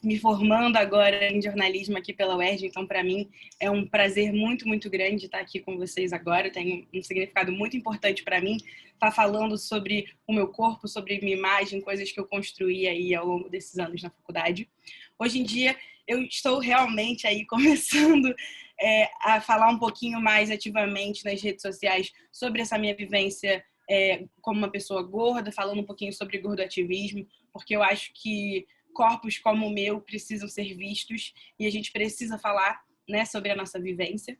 me formando agora em jornalismo aqui pela UERJ, então para mim é um prazer muito, muito grande estar aqui com vocês agora. Tem um significado muito importante para mim estar falando sobre o meu corpo, sobre minha imagem, coisas que eu construí aí ao longo desses anos na faculdade. Hoje em dia eu estou realmente aí começando a falar um pouquinho mais ativamente nas redes sociais sobre essa minha vivência como uma pessoa gorda, falando um pouquinho sobre gordoativismo, porque eu acho que corpos como o meu precisam ser vistos e a gente precisa falar, né, sobre a nossa vivência.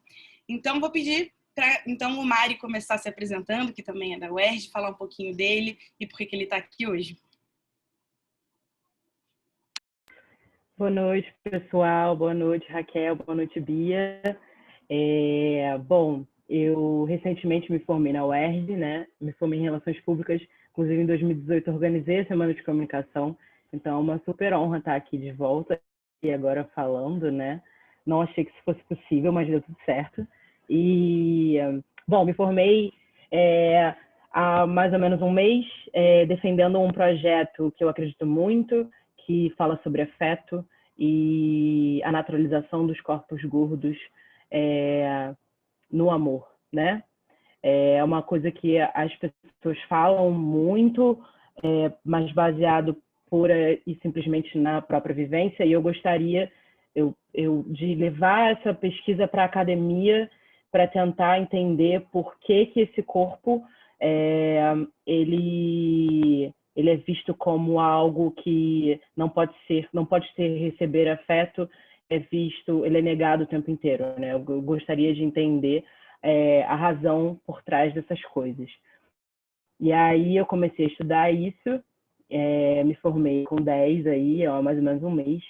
Então, vou pedir para o Mari começar se apresentando, que também é da UERJ, falar um pouquinho dele e por que ele está aqui hoje. Boa noite, pessoal. Boa noite, Raquel. Boa noite, Bia. Bom, eu recentemente me formei na UERJ, né? Me formei em Relações Públicas. Inclusive, em 2018, organizei a Semana de Comunicação. Então, é uma super honra estar aqui de volta e agora falando, né? Não achei que isso fosse possível, mas deu tudo certo. Bom, me formei há mais ou menos um mês, defendendo um projeto que eu acredito muito, que fala sobre afeto e a naturalização dos corpos gordos no amor, né? É uma coisa que as pessoas falam muito, mas baseado pura e simplesmente na própria vivência, e eu gostaria de levar essa pesquisa para a academia para tentar entender por que esse corpo ele é visto como algo que não pode receber afeto, ele é negado o tempo inteiro, né? Eu gostaria de entender a razão por trás dessas coisas. E aí eu comecei a estudar isso, me formei com 10 aí, há mais ou menos um mês,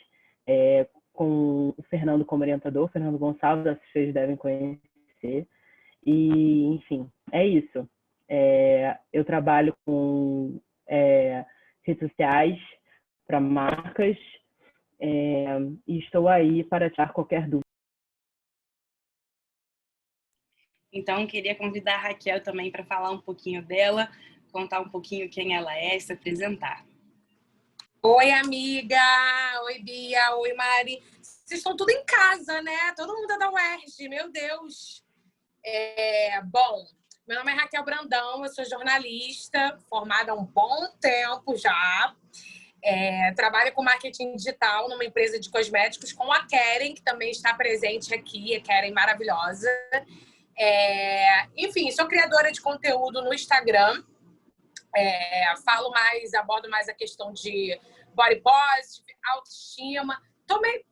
com o Fernando como orientador, Fernando Gonçalves, acho que vocês devem conhecer. E, enfim, é isso. Eu trabalho com redes sociais para marcas e estou aí para tirar qualquer dúvida. Então, queria convidar a Raquel também para falar um pouquinho dela, contar um pouquinho quem ela é, se apresentar. Oi, amiga! Oi, Bia! Oi, Mari! Vocês estão tudo em casa, né? Todo mundo é da UERJ, meu Deus! Bom, meu nome é Raquel Brandão, eu sou jornalista, formada há um bom tempo já. Trabalho com marketing digital numa empresa de cosméticos com a Keren, que também está presente aqui, a Keren maravilhosa. Enfim, sou criadora de conteúdo no Instagram. Abordo mais a questão de body positive, autoestima.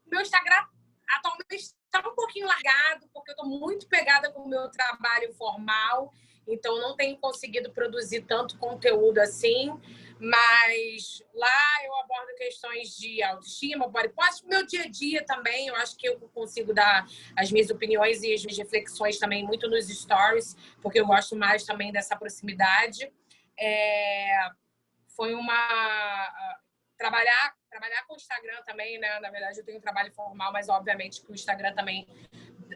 Meu Instagram atualmente está um pouquinho largado, porque eu estou muito pegada com o meu trabalho formal, então não tenho conseguido produzir tanto conteúdo assim, mas lá eu abordo questões de autoestima, body positive, meu dia a dia também. Eu acho que eu consigo dar as minhas opiniões e as minhas reflexões também muito nos stories, porque eu gosto mais também dessa proximidade. Foi trabalhar com o Instagram também, né? Na verdade, eu tenho um trabalho formal, mas obviamente que o Instagram também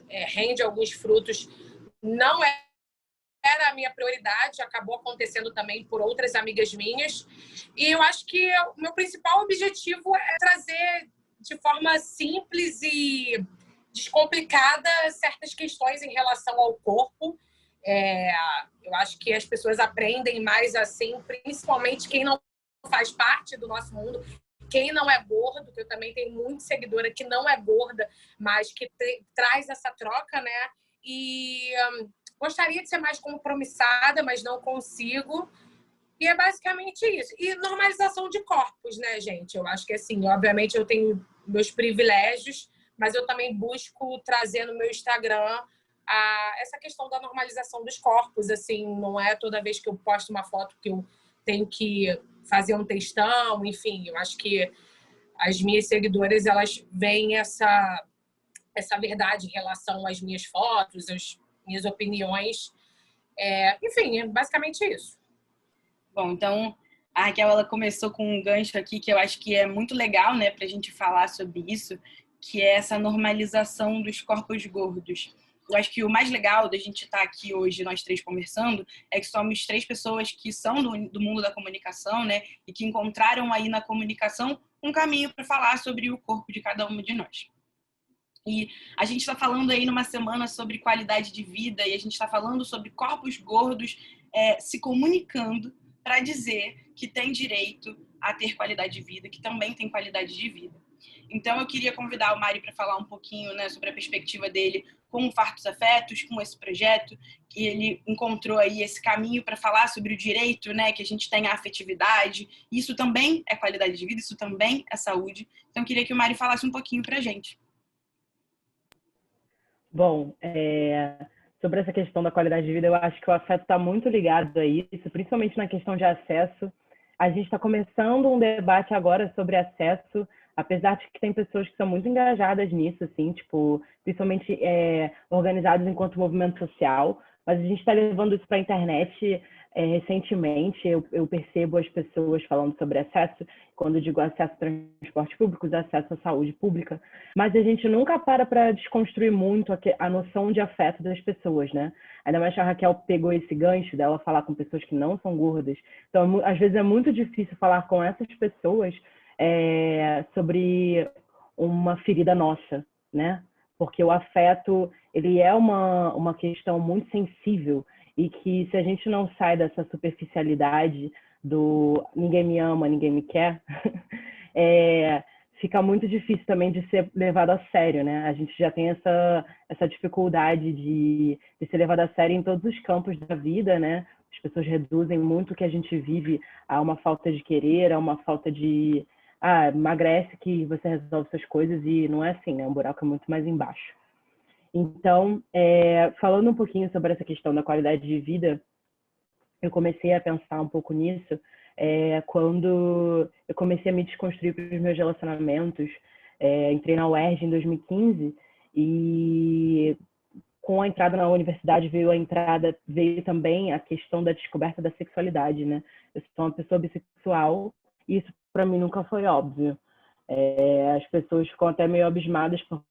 rende alguns frutos. Não era a minha prioridade, acabou acontecendo também por outras amigas minhas. E eu acho que o meu principal objetivo é trazer de forma simples e descomplicada certas questões em relação ao corpo. Eu acho que as pessoas aprendem mais assim, principalmente quem não faz parte do nosso mundo, quem não é gordo, que eu também tenho muita seguidora que não é gorda, mas que traz essa troca, né? E gostaria de ser mais compromissada, mas não consigo. E é basicamente isso. E normalização de corpos, né, gente? Eu acho que, assim, obviamente eu tenho meus privilégios, mas eu também busco trazer no meu Instagram essa questão da normalização dos corpos. Assim, não é toda vez que eu posto uma foto que eu tenho que fazer um textão, enfim. Eu acho que as minhas seguidoras, elas veem essa verdade em relação às minhas fotos, às minhas opiniões. Enfim, é basicamente isso. Bom, então a Raquel ela começou com um gancho aqui que eu acho que é muito legal, né, para a gente falar sobre isso, que é essa normalização dos corpos gordos. Eu acho que o mais legal da gente estar aqui hoje, nós três conversando, é que somos três pessoas que são do mundo da comunicação, né, e que encontraram aí na comunicação um caminho para falar sobre o corpo de cada uma de nós. E a gente está falando aí numa semana sobre qualidade de vida e a gente está falando sobre corpos gordos se comunicando para dizer que tem direito a ter qualidade de vida, que também tem qualidade de vida. Então, eu queria convidar o Mari para falar um pouquinho, né, sobre a perspectiva dele com o Fartos Afetos, com esse projeto, que ele encontrou aí esse caminho para falar sobre o direito, né, que a gente tem à afetividade. Isso também é qualidade de vida, isso também é saúde. Então, eu queria que o Mari falasse um pouquinho para a gente. Bom, sobre essa questão da qualidade de vida, eu acho que o afeto está muito ligado a isso, principalmente na questão de acesso. A gente está começando um debate agora sobre acesso, apesar de que tem pessoas que são muito engajadas nisso, assim, tipo, principalmente organizadas enquanto movimento social, mas a gente está levando isso para a internet recentemente. Eu percebo as pessoas falando sobre acesso, quando eu digo acesso a transportes públicos, acesso à saúde pública, mas a gente nunca para desconstruir muito a noção de afeto das pessoas, né? Ainda mais que a Raquel pegou esse gancho dela falar com pessoas que não são gordas. Então, às vezes é muito difícil falar com essas pessoas sobre uma ferida nossa, né? Porque o afeto, ele é uma questão muito sensível e que se a gente não sai dessa superficialidade do ninguém me ama, ninguém me quer, fica muito difícil também de ser levado a sério, né? A gente já tem essa dificuldade de ser levado a sério em todos os campos da vida, né? As pessoas reduzem muito o que a gente vive a uma falta de querer, a uma falta de emagrece que você resolve essas coisas, e não é assim, né? O buraco é muito mais embaixo. Então, falando um pouquinho sobre essa questão da qualidade de vida, eu comecei a pensar um pouco nisso quando eu comecei a me desconstruir para os meus relacionamentos. Entrei na UERJ em 2015 e com a entrada na universidade veio também a questão da descoberta da sexualidade, né? Eu sou uma pessoa bissexual e isso para mim nunca foi óbvio. As pessoas ficam até meio abismadas porque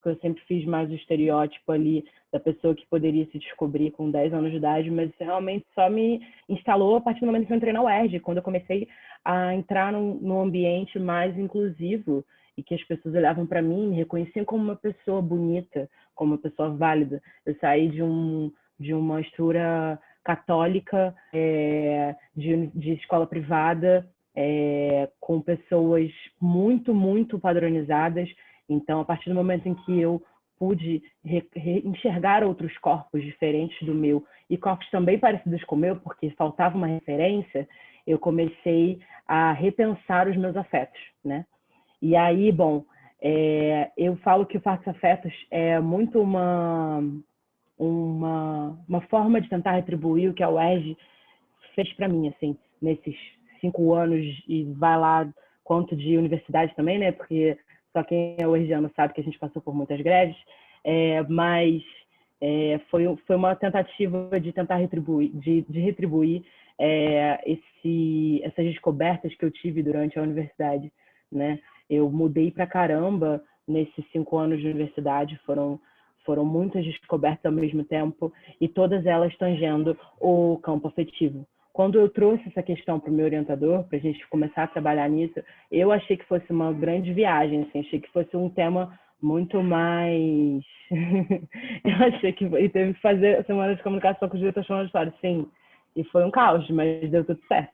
eu sempre fiz mais o estereótipo ali da pessoa que poderia se descobrir com 10 anos de idade, mas isso realmente só me instalou a partir do momento que eu entrei na UERJ, quando eu comecei a entrar num ambiente mais inclusivo e que as pessoas olhavam para mim, me reconheciam como uma pessoa bonita, como uma pessoa válida. Eu saí de uma estrutura católica, de escola privada, com pessoas muito, muito padronizadas. Então, a partir do momento em que eu pude enxergar outros corpos diferentes do meu e corpos também parecidos com o meu, porque faltava uma referência, eu comecei a repensar os meus afetos, né? E aí, bom, eu falo que o Fartos Afetos é muito uma forma de tentar retribuir o que a UERJ fez para mim, assim, nesses 5 anos, e vai lá quanto de universidade também, né? Porque só quem é UERJiano sabe que a gente passou por muitas greves, mas foi uma tentativa de tentar retribuir, de retribuir essas descobertas que eu tive durante a universidade, né? Eu mudei pra caramba nesses 5 anos de universidade, foram muitas descobertas ao mesmo tempo e todas elas tangendo o campo afetivo. Quando eu trouxe essa questão para o meu orientador, para a gente começar a trabalhar nisso, eu achei que fosse uma grande viagem, assim, achei que fosse um tema muito mais... eu achei que... E teve que fazer a semana de comunicação com os diretores de história, sim. E foi um caos, mas deu tudo certo.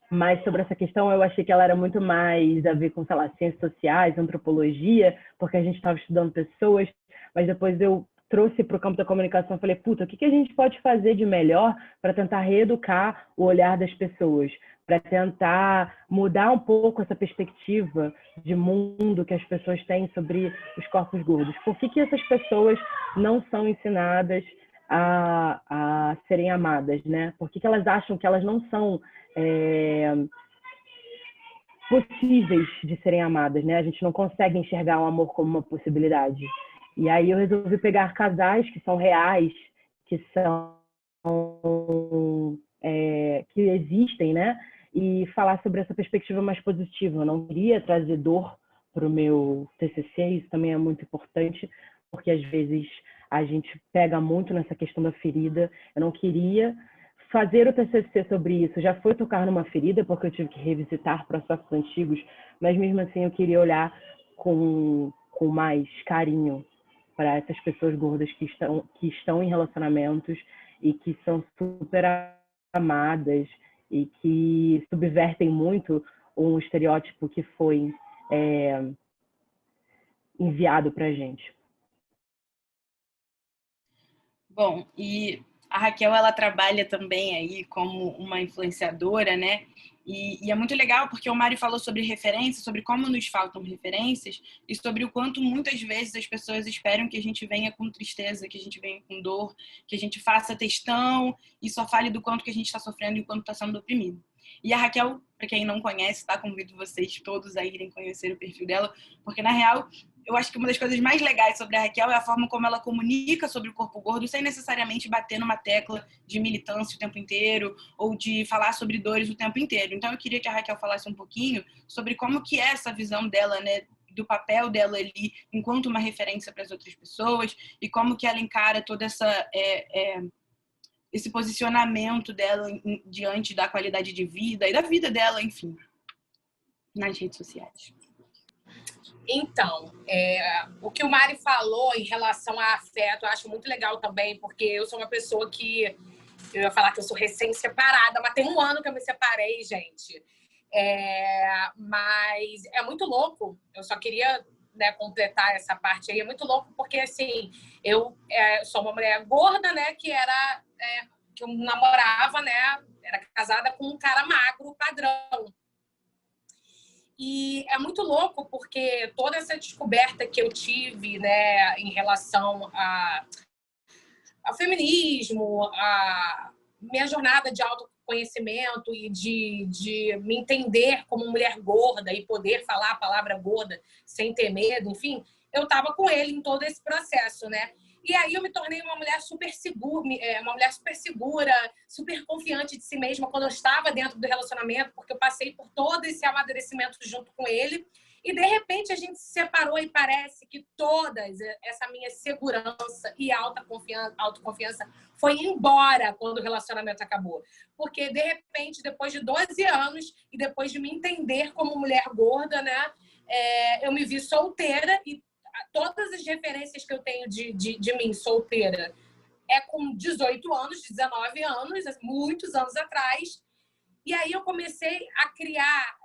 Mas sobre essa questão, eu achei que ela era muito mais a ver com, sei lá, ciências sociais, antropologia, porque a gente estava estudando pessoas, mas depois eu trouxe para o campo da comunicação, falei, puta, o que a gente pode fazer de melhor para tentar reeducar o olhar das pessoas, para tentar mudar um pouco essa perspectiva de mundo que as pessoas têm sobre os corpos gordos? Por que essas pessoas não são ensinadas a serem amadas, né? Por que elas acham que elas não são possíveis de serem amadas, né? A gente não consegue enxergar o amor como uma possibilidade. E aí eu resolvi pegar casais que são reais, que são que existem, né? E falar sobre essa perspectiva mais positiva. Eu não queria trazer dor para o meu TCC, isso também é muito importante, porque às vezes a gente pega muito nessa questão da ferida. Eu não queria fazer o TCC sobre isso já foi tocar numa ferida, porque eu tive que revisitar processos antigos, mas mesmo assim eu queria olhar com mais carinho para essas pessoas gordas que estão em relacionamentos e que são super amadas e que subvertem muito um estereótipo que foi enviado para a gente. Bom, e a Raquel, ela trabalha também aí como uma influenciadora, né? E é muito legal porque o Mário falou sobre referências, sobre como nos faltam referências e sobre o quanto muitas vezes as pessoas esperam que a gente venha com tristeza, que a gente venha com dor, que a gente faça textão e só fale do quanto que a gente está sofrendo e o quanto está sendo oprimido. E a Raquel, para quem não conhece, tá? Convido vocês todos a irem conhecer o perfil dela, porque na real eu acho que uma das coisas mais legais sobre a Raquel é a forma como ela comunica sobre o corpo gordo sem necessariamente bater numa tecla de militância o tempo inteiro ou de falar sobre dores o tempo inteiro. Então eu queria que a Raquel falasse um pouquinho sobre como que é essa visão dela, né, do papel dela ali enquanto uma referência para as outras pessoas e como que ela encara toda esse posicionamento dela diante da qualidade de vida e da vida dela, enfim, nas redes sociais. Então, o que o Mari falou em relação a afeto, eu acho muito legal também, porque eu sou uma pessoa que... Eu ia falar que eu sou recém-separada, mas tem 1 ano que eu me separei, gente. Mas é muito louco. Eu só queria, né, completar essa parte aí. É muito louco porque, assim, eu sou uma mulher gorda, né, que eu namorava, né, era casada com um cara magro, padrão. E é muito louco porque toda essa descoberta que eu tive, né, em relação ao feminismo, a minha jornada de autoconhecimento e de me entender como mulher gorda e poder falar a palavra gorda sem ter medo, enfim, eu estava com ele em todo esse processo, né? E aí eu me tornei uma mulher super segura, super confiante de si mesma quando eu estava dentro do relacionamento, porque eu passei por todo esse amadurecimento junto com ele. E, de repente, a gente se separou e parece que toda essa minha segurança e autoconfiança foi embora quando o relacionamento acabou. Porque, de repente, depois de 12 anos e depois de me entender como mulher gorda, né, eu me vi solteira e todas as referências que eu tenho de mim solteira é com 18 anos, 19 anos, muitos anos atrás. E aí eu comecei a criar,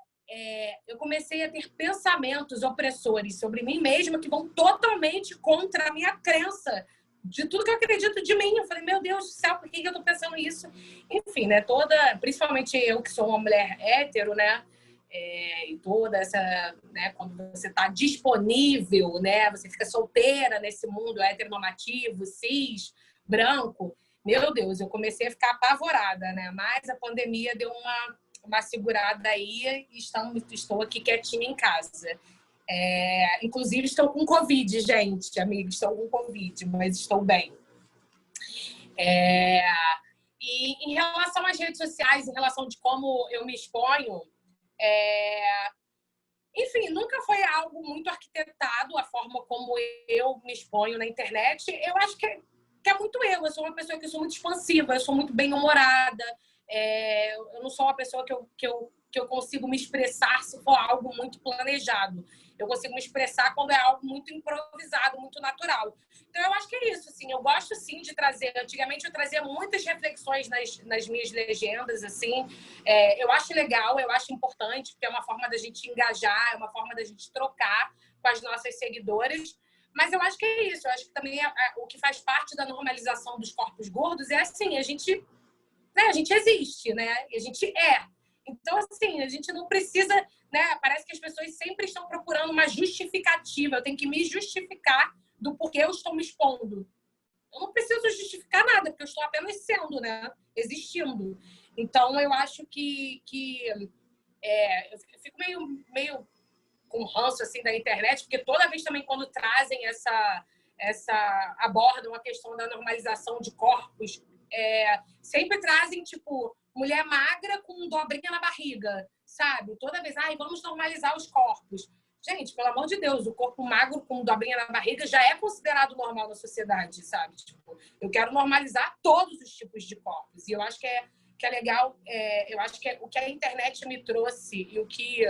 eu comecei a ter pensamentos opressores sobre mim mesma que vão totalmente contra a minha crença de tudo que eu acredito de mim. Eu falei, meu Deus do céu, por que eu tô pensando isso? Enfim, né, principalmente eu que sou uma mulher hétero, né, e toda essa, né, quando você está disponível, né, você fica solteira nesse mundo heteronormativo, cis, branco, meu Deus, eu comecei a ficar apavorada, né? Mas a pandemia deu uma segurada aí e estou aqui quietinha em casa. Inclusive, estou com Covid, gente, amiga, estou com Covid, mas estou bem. E em relação às redes sociais, em relação de como eu me exponho, enfim, nunca foi algo muito arquitetado a forma como eu me exponho na internet. Eu acho que é muito eu sou uma pessoa que eu sou muito expansiva, eu sou muito bem-humorada, eu não sou uma pessoa que eu consigo me expressar se for algo muito planejado. Eu consigo me expressar quando é algo muito improvisado, muito natural. Então, eu acho que é isso, assim, eu gosto, sim, de trazer... Antigamente, eu trazia muitas reflexões nas minhas legendas, assim. Eu acho legal, eu acho importante, porque é uma forma da gente engajar, é uma forma da gente trocar com as nossas seguidoras. Mas eu acho que é isso. Eu acho que também o que faz parte da normalização dos corpos gordos é assim, a gente existe, né? E a gente é. Então, assim, a gente não precisa, né? Parece que as pessoas sempre estão procurando uma justificativa. Eu tenho que me justificar do porquê eu estou me expondo. Eu não preciso justificar nada, porque eu estou apenas sendo, né? Existindo. Então, eu acho que eu fico meio com ranço assim da internet, porque toda vez também quando trazem abordam a questão da normalização de corpos, sempre trazem tipo mulher magra com dobrinha na barriga, sabe? Toda vez, vamos normalizar os corpos. Gente, pelo amor de Deus, o corpo magro com dobrinha na barriga já é considerado normal na sociedade, sabe? Tipo, eu quero normalizar todos os tipos de corpos. E eu acho que que é legal, eu acho que o que a internet me trouxe e o que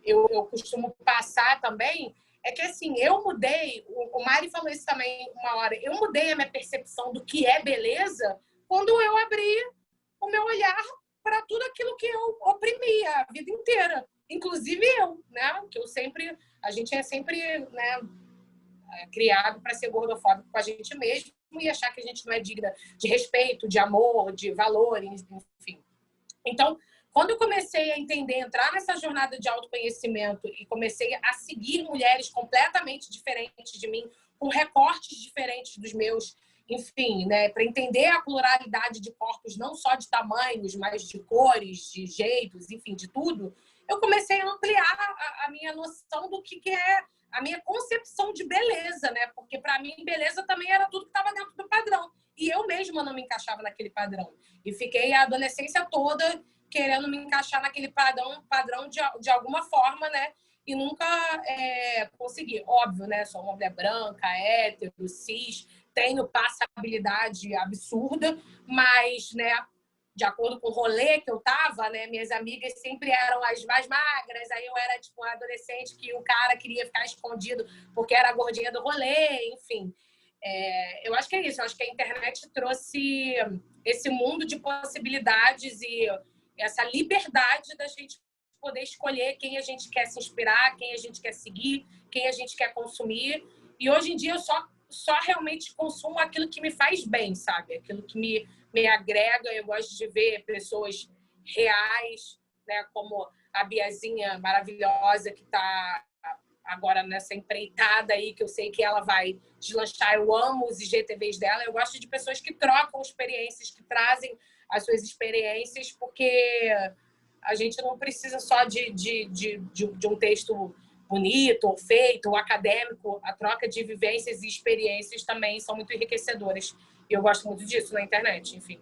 eu costumo passar também é que, assim, eu mudei, o Mari falou isso também uma hora, eu mudei a minha percepção do que é beleza quando eu abri o meu olhar para tudo aquilo que eu oprimia a vida inteira. Inclusive eu, né? Que a gente é sempre, né, criado para ser gordofóbico com a gente mesmo e achar que a gente não é digna de respeito, de amor, de valores, enfim. Então, quando eu comecei a entender, entrar nessa jornada de autoconhecimento e comecei a seguir mulheres completamente diferentes de mim, com recortes diferentes dos meus, enfim, né, para entender a pluralidade de corpos, não só de tamanhos, mas de cores, de jeitos, enfim, de tudo, eu comecei a ampliar a minha noção do que é a minha concepção de beleza, né? Porque para mim beleza também era tudo que estava dentro do padrão. E eu mesma não me encaixava naquele padrão. E fiquei a adolescência toda querendo me encaixar naquele padrão de alguma forma, né? E nunca consegui. Óbvio, né? Sou uma mulher branca, hétero, cis, tenho passabilidade absurda, mas, né, de acordo com o rolê que eu tava, né, minhas amigas sempre eram as mais magras, aí eu era tipo uma adolescente que o cara queria ficar escondido porque era a gordinha do rolê, enfim. Eu acho que é isso, eu acho que a internet trouxe esse mundo de possibilidades e essa liberdade da gente poder escolher quem a gente quer se inspirar, quem a gente quer seguir, quem a gente quer consumir. E hoje em dia eu só realmente consumo aquilo que me faz bem, sabe? Aquilo que me agrega. Eu gosto de ver pessoas reais, né? Como a Biazinha maravilhosa que está agora nessa empreitada aí, que eu sei que ela vai deslanchar. Eu amo os IGTVs dela. Eu gosto de pessoas que trocam experiências, que trazem as suas experiências, porque a gente não precisa só de um texto bonito, ou feito, ou acadêmico. A troca de vivências e experiências também são muito enriquecedoras. E eu gosto muito disso na internet, enfim.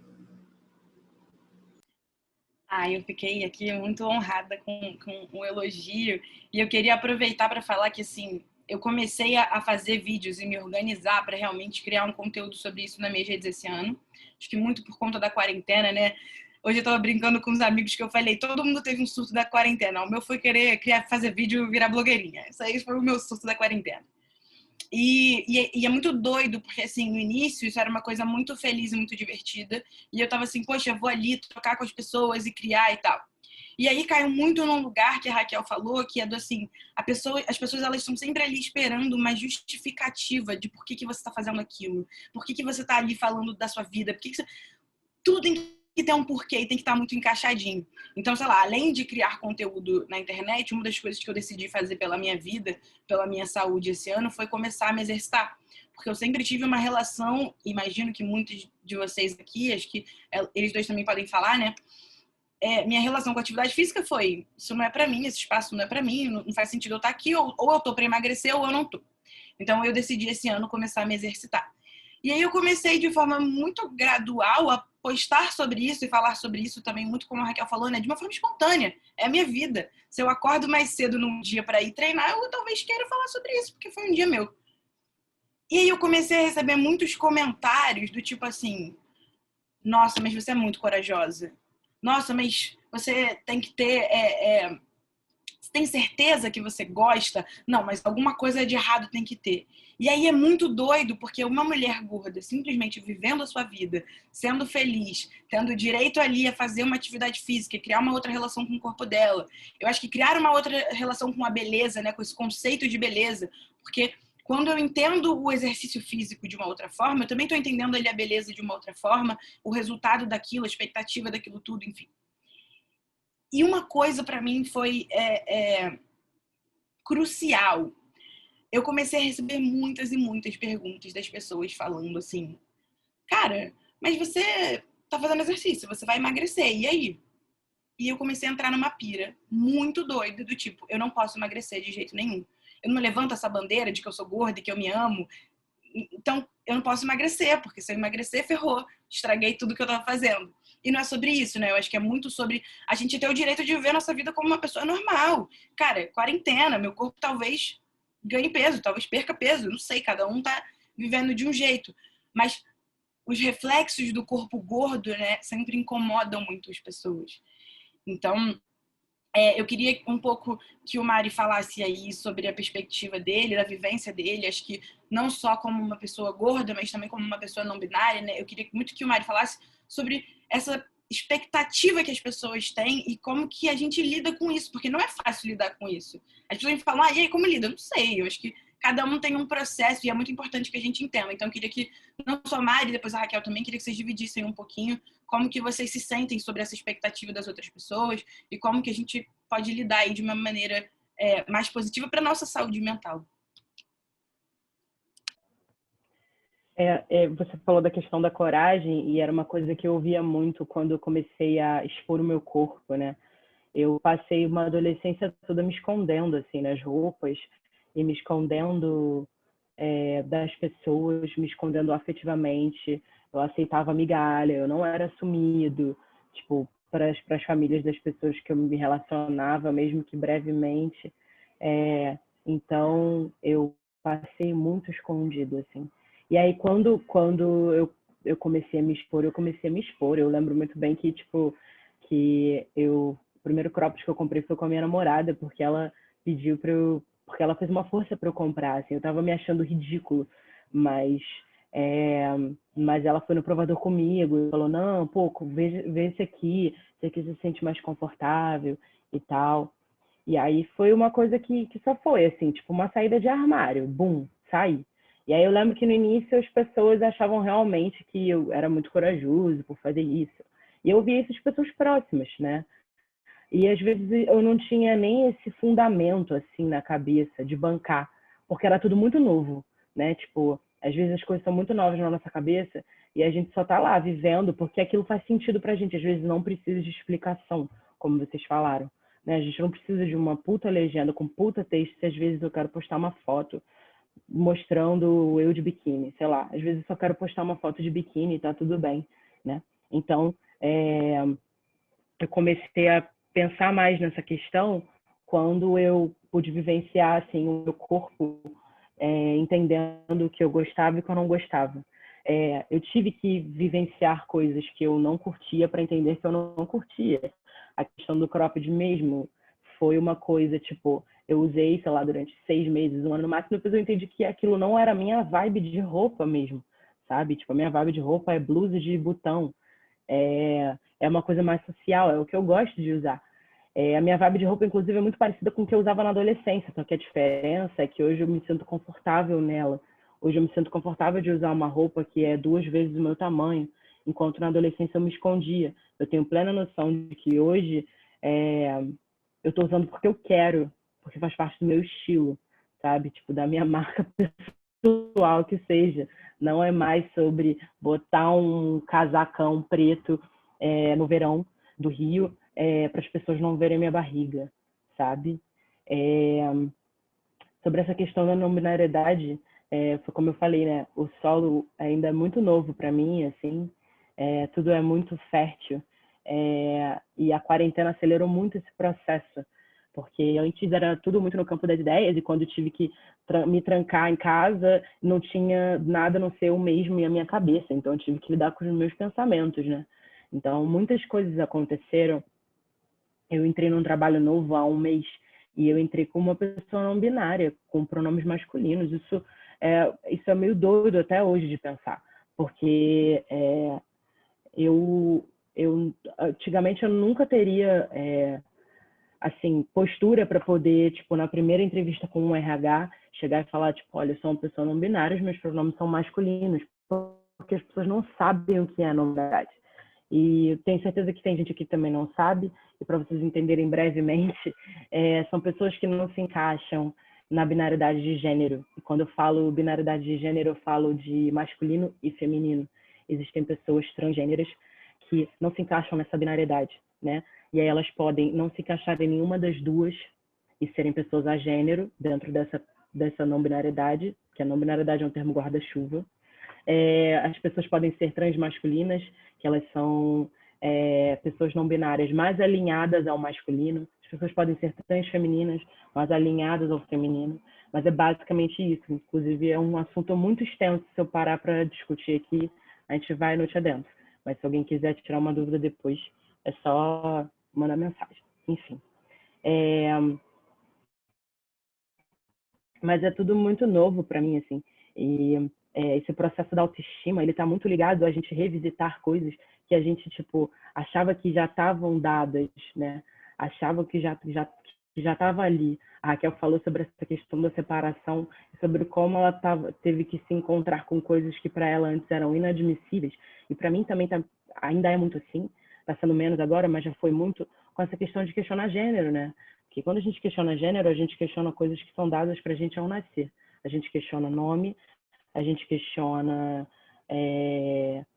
Eu fiquei aqui muito honrada com o elogio. E eu queria aproveitar para falar que, assim, eu comecei a fazer vídeos e me organizar para realmente criar um conteúdo sobre isso nas minhas redes esse ano. Acho que muito por conta da quarentena, né? Hoje eu estava brincando com os amigos que eu falei, todo mundo teve um surto da quarentena. O meu foi querer fazer vídeo e virar blogueirinha. Isso aí foi o meu surto da quarentena. E é muito doido, porque assim, no início isso era uma coisa muito feliz e muito divertida. E eu tava assim, poxa, eu vou ali trocar com as pessoas e criar e tal. E aí caiu muito num lugar que a Raquel falou, que é do assim, as pessoas elas estão sempre ali esperando uma justificativa de por que você está fazendo aquilo, por que você está ali falando da sua vida, tudo tem que ter um porquê e tem que estar muito encaixadinho. Então, sei lá, além de criar conteúdo na internet, uma das coisas que eu decidi fazer pela minha vida, pela minha saúde esse ano, foi começar a me exercitar. Porque eu sempre tive uma relação, imagino que muitos de vocês aqui, acho que eles dois também podem falar, né? Minha relação com a atividade física foi, isso não é pra mim, esse espaço não é pra mim, não faz sentido eu estar aqui, ou eu tô pra emagrecer ou eu não tô. Então, eu decidi esse ano começar a me exercitar. E aí eu comecei de forma muito gradual a postar sobre isso e falar sobre isso também, muito como a Raquel falou, né? De uma forma espontânea. É a minha vida. Se eu acordo mais cedo num dia para ir treinar, eu talvez queira falar sobre isso, porque foi um dia meu. E aí eu comecei a receber muitos comentários do tipo assim, nossa, mas você é muito corajosa. Nossa, mas você tem que ter... Você tem certeza que você gosta? Não, mas alguma coisa de errado tem que ter. E aí é muito doido, porque uma mulher gorda, simplesmente vivendo a sua vida, sendo feliz, tendo direito ali a fazer uma atividade física, criar uma outra relação com o corpo dela. Eu acho que criar uma outra relação com a beleza, né, com esse conceito de beleza, porque quando eu entendo o exercício físico de uma outra forma, eu também estou entendendo ali a beleza de uma outra forma, o resultado daquilo, a expectativa daquilo tudo, enfim. E uma coisa para mim foi crucial. Eu comecei a receber muitas e muitas perguntas das pessoas falando assim, cara, mas você tá fazendo exercício, você vai emagrecer, e aí? E eu comecei a entrar numa pira muito doida do tipo, eu não posso emagrecer de jeito nenhum. Eu não levanto essa bandeira de que eu sou gorda e que eu me amo, então eu não posso emagrecer, porque se eu emagrecer, ferrou, estraguei tudo que eu tava fazendo. E não é sobre isso, né? Eu acho que é muito sobre a gente ter o direito de viver a nossa vida como uma pessoa normal. Cara, quarentena, meu corpo talvez ganhe peso, talvez perca peso, não sei, cada um tá vivendo de um jeito. Mas os reflexos do corpo gordo, né, sempre incomodam muito as pessoas. Então, eu queria um pouco que o Mari falasse aí sobre a perspectiva dele, da vivência dele, acho que não só como uma pessoa gorda, mas também como uma pessoa não binária, né? Eu queria muito que o Mari falasse sobre essa expectativa que as pessoas têm e como que a gente lida com isso, porque não é fácil lidar com isso. As pessoas falam, e aí, como lida? Eu não sei, eu acho que cada um tem um processo e é muito importante que a gente entenda. Então, eu queria que, não só a Mari, depois a Raquel também, queria que vocês dividissem um pouquinho como que vocês se sentem sobre essa expectativa das outras pessoas e como que a gente pode lidar aí de uma maneira mais positiva para a nossa saúde mental. Você falou da questão da coragem e era uma coisa que eu ouvia muito quando eu comecei a expor o meu corpo, né? Eu passei uma adolescência toda me escondendo, assim, nas roupas e me escondendo das pessoas, me escondendo afetivamente. Eu aceitava migalha, eu não era assumido, tipo, para as famílias das pessoas que eu me relacionava, mesmo que brevemente. Então, eu passei muito escondido, assim. E aí, quando eu comecei a me expor, Eu lembro muito bem que, tipo, o primeiro cropped que eu comprei foi com a minha namorada, porque ela pediu para eu, porque ela fez uma força para eu comprar, assim, eu tava me achando ridículo, mas mas ela foi no provador comigo e falou, não, pô, vê esse aqui se sente mais confortável e tal. E aí foi uma coisa que só foi, assim, tipo, uma saída de armário, bum, saí. E aí eu lembro que no início as pessoas achavam realmente que eu era muito corajoso por fazer isso. E eu via isso de pessoas próximas, né? E às vezes eu não tinha nem esse fundamento assim na cabeça de bancar, porque era tudo muito novo, né? Tipo, às vezes as coisas são muito novas na nossa cabeça e a gente só tá lá vivendo porque aquilo faz sentido pra gente. Às vezes não precisa de explicação, como vocês falaram, né? A gente não precisa de uma puta legenda com puta texto, se às vezes eu quero postar uma foto mostrando eu de biquíni, sei lá. Às vezes eu só quero postar uma foto de biquíni e tá tudo bem, né? Então, eu comecei a pensar mais nessa questão quando eu pude vivenciar assim o meu corpo, entendendo o que eu gostava e o que eu não gostava. Eu tive que vivenciar coisas que eu não curtia para entender que eu não curtia. A questão do cropped mesmo foi uma coisa, tipo, eu usei, sei lá, durante 6 meses, um ano no máximo, depois eu entendi que aquilo não era a minha vibe de roupa mesmo, sabe? Tipo, a minha vibe de roupa é blusa de botão, é uma coisa mais social, é o que eu gosto de usar. A minha vibe de roupa, inclusive, é muito parecida com o que eu usava na adolescência, só que a diferença é que hoje eu me sinto confortável nela. Hoje eu me sinto confortável de usar uma roupa que é 2 vezes o meu tamanho, enquanto na adolescência eu me escondia. Eu tenho plena noção de que hoje eu estou usando porque eu quero, porque faz parte do meu estilo, sabe? Tipo, da minha marca pessoal que seja. Não é mais sobre botar um casacão preto no verão do Rio para as pessoas não verem minha barriga, sabe? Sobre essa questão da não binariedade, foi como eu falei, né? O solo ainda é muito novo para mim, assim, tudo é muito fértil. E a quarentena acelerou muito esse processo, porque antes era tudo muito no campo das ideias, e quando eu tive que me trancar em casa, não tinha nada a não ser o mesmo e a minha cabeça, então eu tive que lidar com os meus pensamentos, né? Então, muitas coisas aconteceram. Eu entrei num trabalho novo há um mês e eu entrei como uma pessoa não binária, com pronomes masculinos. Isso é meio doido até hoje de pensar, porque eu antigamente eu nunca teria assim postura para poder, tipo, na primeira entrevista com um RH, chegar e falar, tipo, olha, eu sou uma pessoa não binária, os meus pronomes são masculinos, porque as pessoas não sabem o que é não binário. E eu tenho certeza que tem gente aqui que também não sabe, e para vocês entenderem brevemente, são pessoas que não se encaixam na binariedade de gênero. E quando eu falo binariedade de gênero, eu falo de masculino e feminino. Existem pessoas transgêneras que não se encaixam nessa binariedade, né? E aí elas podem não se encaixar em nenhuma das duas e serem pessoas a gênero dentro dessa não binariedade, que a não binariedade é um termo guarda-chuva. As pessoas podem ser transmasculinas, que elas são pessoas não binárias mais alinhadas ao masculino. As pessoas podem ser transfemininas, mais alinhadas ao feminino. Mas é basicamente isso. Inclusive, é um assunto muito extenso, se eu parar para discutir aqui, a gente vai noite adentro. Mas se alguém quiser tirar uma dúvida depois, é só mandar mensagem. Enfim. Mas é tudo muito novo para mim, assim. E esse processo da autoestima, ele está muito ligado a gente revisitar coisas que a gente, tipo, achava que já estavam dadas, né? Achava que já estava ali. A Raquel falou sobre essa questão da separação, sobre como ela teve que se encontrar com coisas que para ela antes eram inadmissíveis. E para mim também ainda é muito assim, está sendo menos agora, mas já foi muito com essa questão de questionar gênero, né? Porque quando a gente questiona gênero, a gente questiona coisas que são dadas para a gente ao nascer. A gente questiona nome, a gente questiona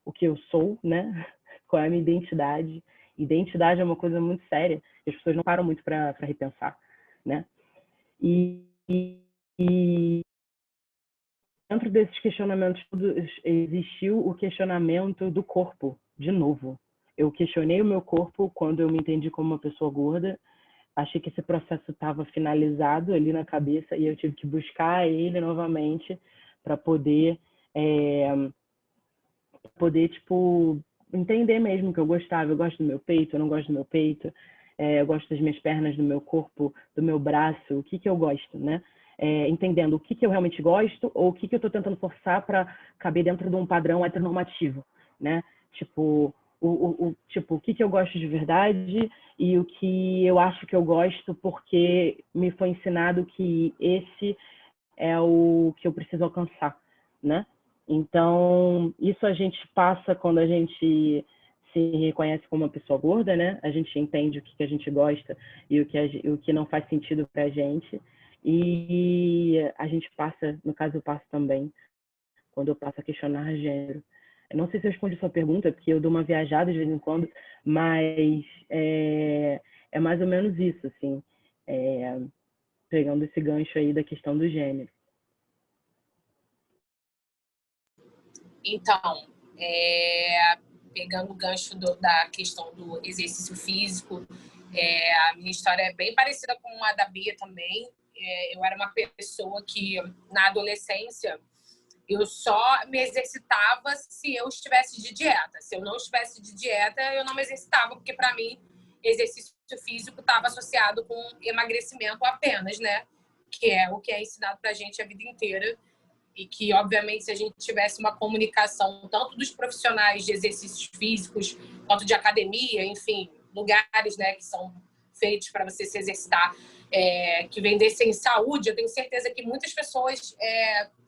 o que eu sou, né? Qual é a minha identidade. Identidade é uma coisa muito séria e as pessoas não param muito para repensar, né? E dentro desses questionamentos todos existiu o questionamento do corpo, de novo. Eu questionei o meu corpo quando eu me entendi como uma pessoa gorda. Achei que esse processo estava finalizado ali na cabeça e eu tive que buscar ele novamente para poder tipo, entender mesmo que eu gostava. Eu gosto do meu peito, eu não gosto do meu peito. Eu gosto das minhas pernas, do meu corpo, do meu braço. O que eu gosto, né? Entendendo o que eu realmente gosto ou o que eu estou tentando forçar para caber dentro de um padrão heteronormativo, né? Tipo, o que eu gosto de verdade e o que eu acho que eu gosto porque me foi ensinado que esse é o que eu preciso alcançar, né? Então, isso a gente passa quando a gente se reconhece como uma pessoa gorda, né? A gente entende o que a gente gosta e o que não faz sentido para a gente. E a gente passa, no caso eu passo também, quando eu passo a questionar gênero. Eu não sei se eu respondi sua pergunta, porque eu dou uma viajada de vez em quando, mas é mais ou menos isso, assim, pegando esse gancho aí da questão do gênero. Então, pegando o gancho da questão do exercício físico, a minha história é bem parecida com a da Bia também. Eu era uma pessoa que, na adolescência, eu só me exercitava se eu estivesse de dieta. Se eu não estivesse de dieta, eu não me exercitava, porque, para mim, exercício físico estava associado com emagrecimento apenas, né? Que é o que é ensinado para a gente a vida inteira. E que, obviamente, se a gente tivesse uma comunicação tanto dos profissionais de exercícios físicos, quanto de academia, enfim, lugares, né, que são feitos para você se exercitar, que vendessem saúde, eu tenho certeza que muitas pessoas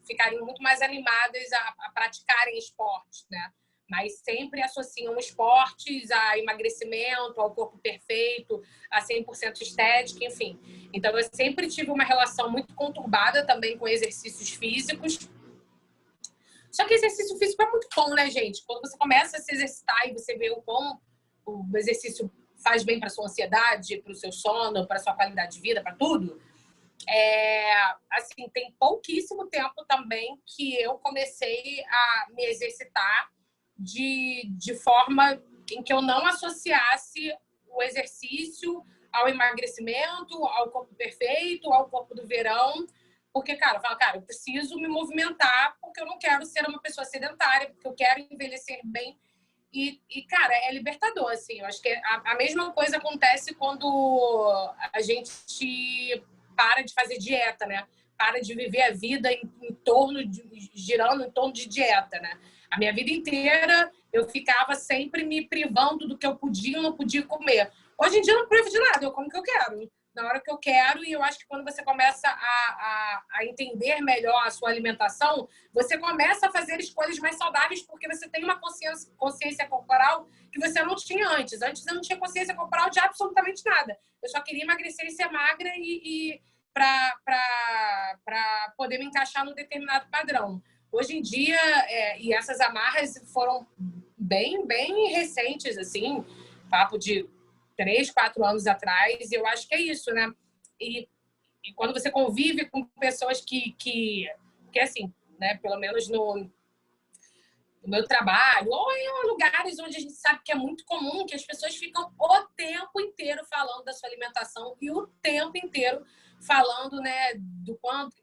ficariam muito mais animadas a praticarem esportes, né? Mas sempre associam esportes a emagrecimento, ao corpo perfeito, a 100% estética, enfim. Então, eu sempre tive uma relação muito conturbada também com exercícios físicos. Só que exercício físico é muito bom, né, gente? Quando você começa a se exercitar e você vê o quão o exercício faz bem para sua ansiedade, para o seu sono, para sua qualidade de vida, para tudo. Assim, tem pouquíssimo tempo também que eu comecei a me exercitar de forma em que eu não associasse o exercício ao emagrecimento, ao corpo perfeito, ao corpo do verão. Porque, cara, eu falo, eu preciso me movimentar porque eu não quero ser uma pessoa sedentária, porque eu quero envelhecer bem. E cara, é libertador, assim. Eu acho que a mesma coisa acontece quando a gente para de fazer dieta, né? Para de viver a vida girando em torno de dieta, né? A minha vida inteira eu ficava sempre me privando do que eu podia ou não podia comer. Hoje em dia eu não privo de nada, eu como o que eu quero, na hora que eu quero. E eu acho que quando você começa a entender melhor a sua alimentação, você começa a fazer escolhas mais saudáveis, porque você tem uma consciência corporal que você não tinha antes. Antes eu não tinha consciência corporal de absolutamente nada. Eu só queria emagrecer e ser magra e para poder me encaixar num determinado padrão. Hoje em dia, e essas amarras foram bem, bem recentes, assim, papo de 3, 4 anos atrás, e eu acho que é isso, né? E quando você convive com pessoas que assim, né, pelo menos no meu trabalho, ou em lugares onde a gente sabe que é muito comum, que as pessoas ficam o tempo inteiro falando da sua alimentação e o tempo inteiro falando, né, do quanto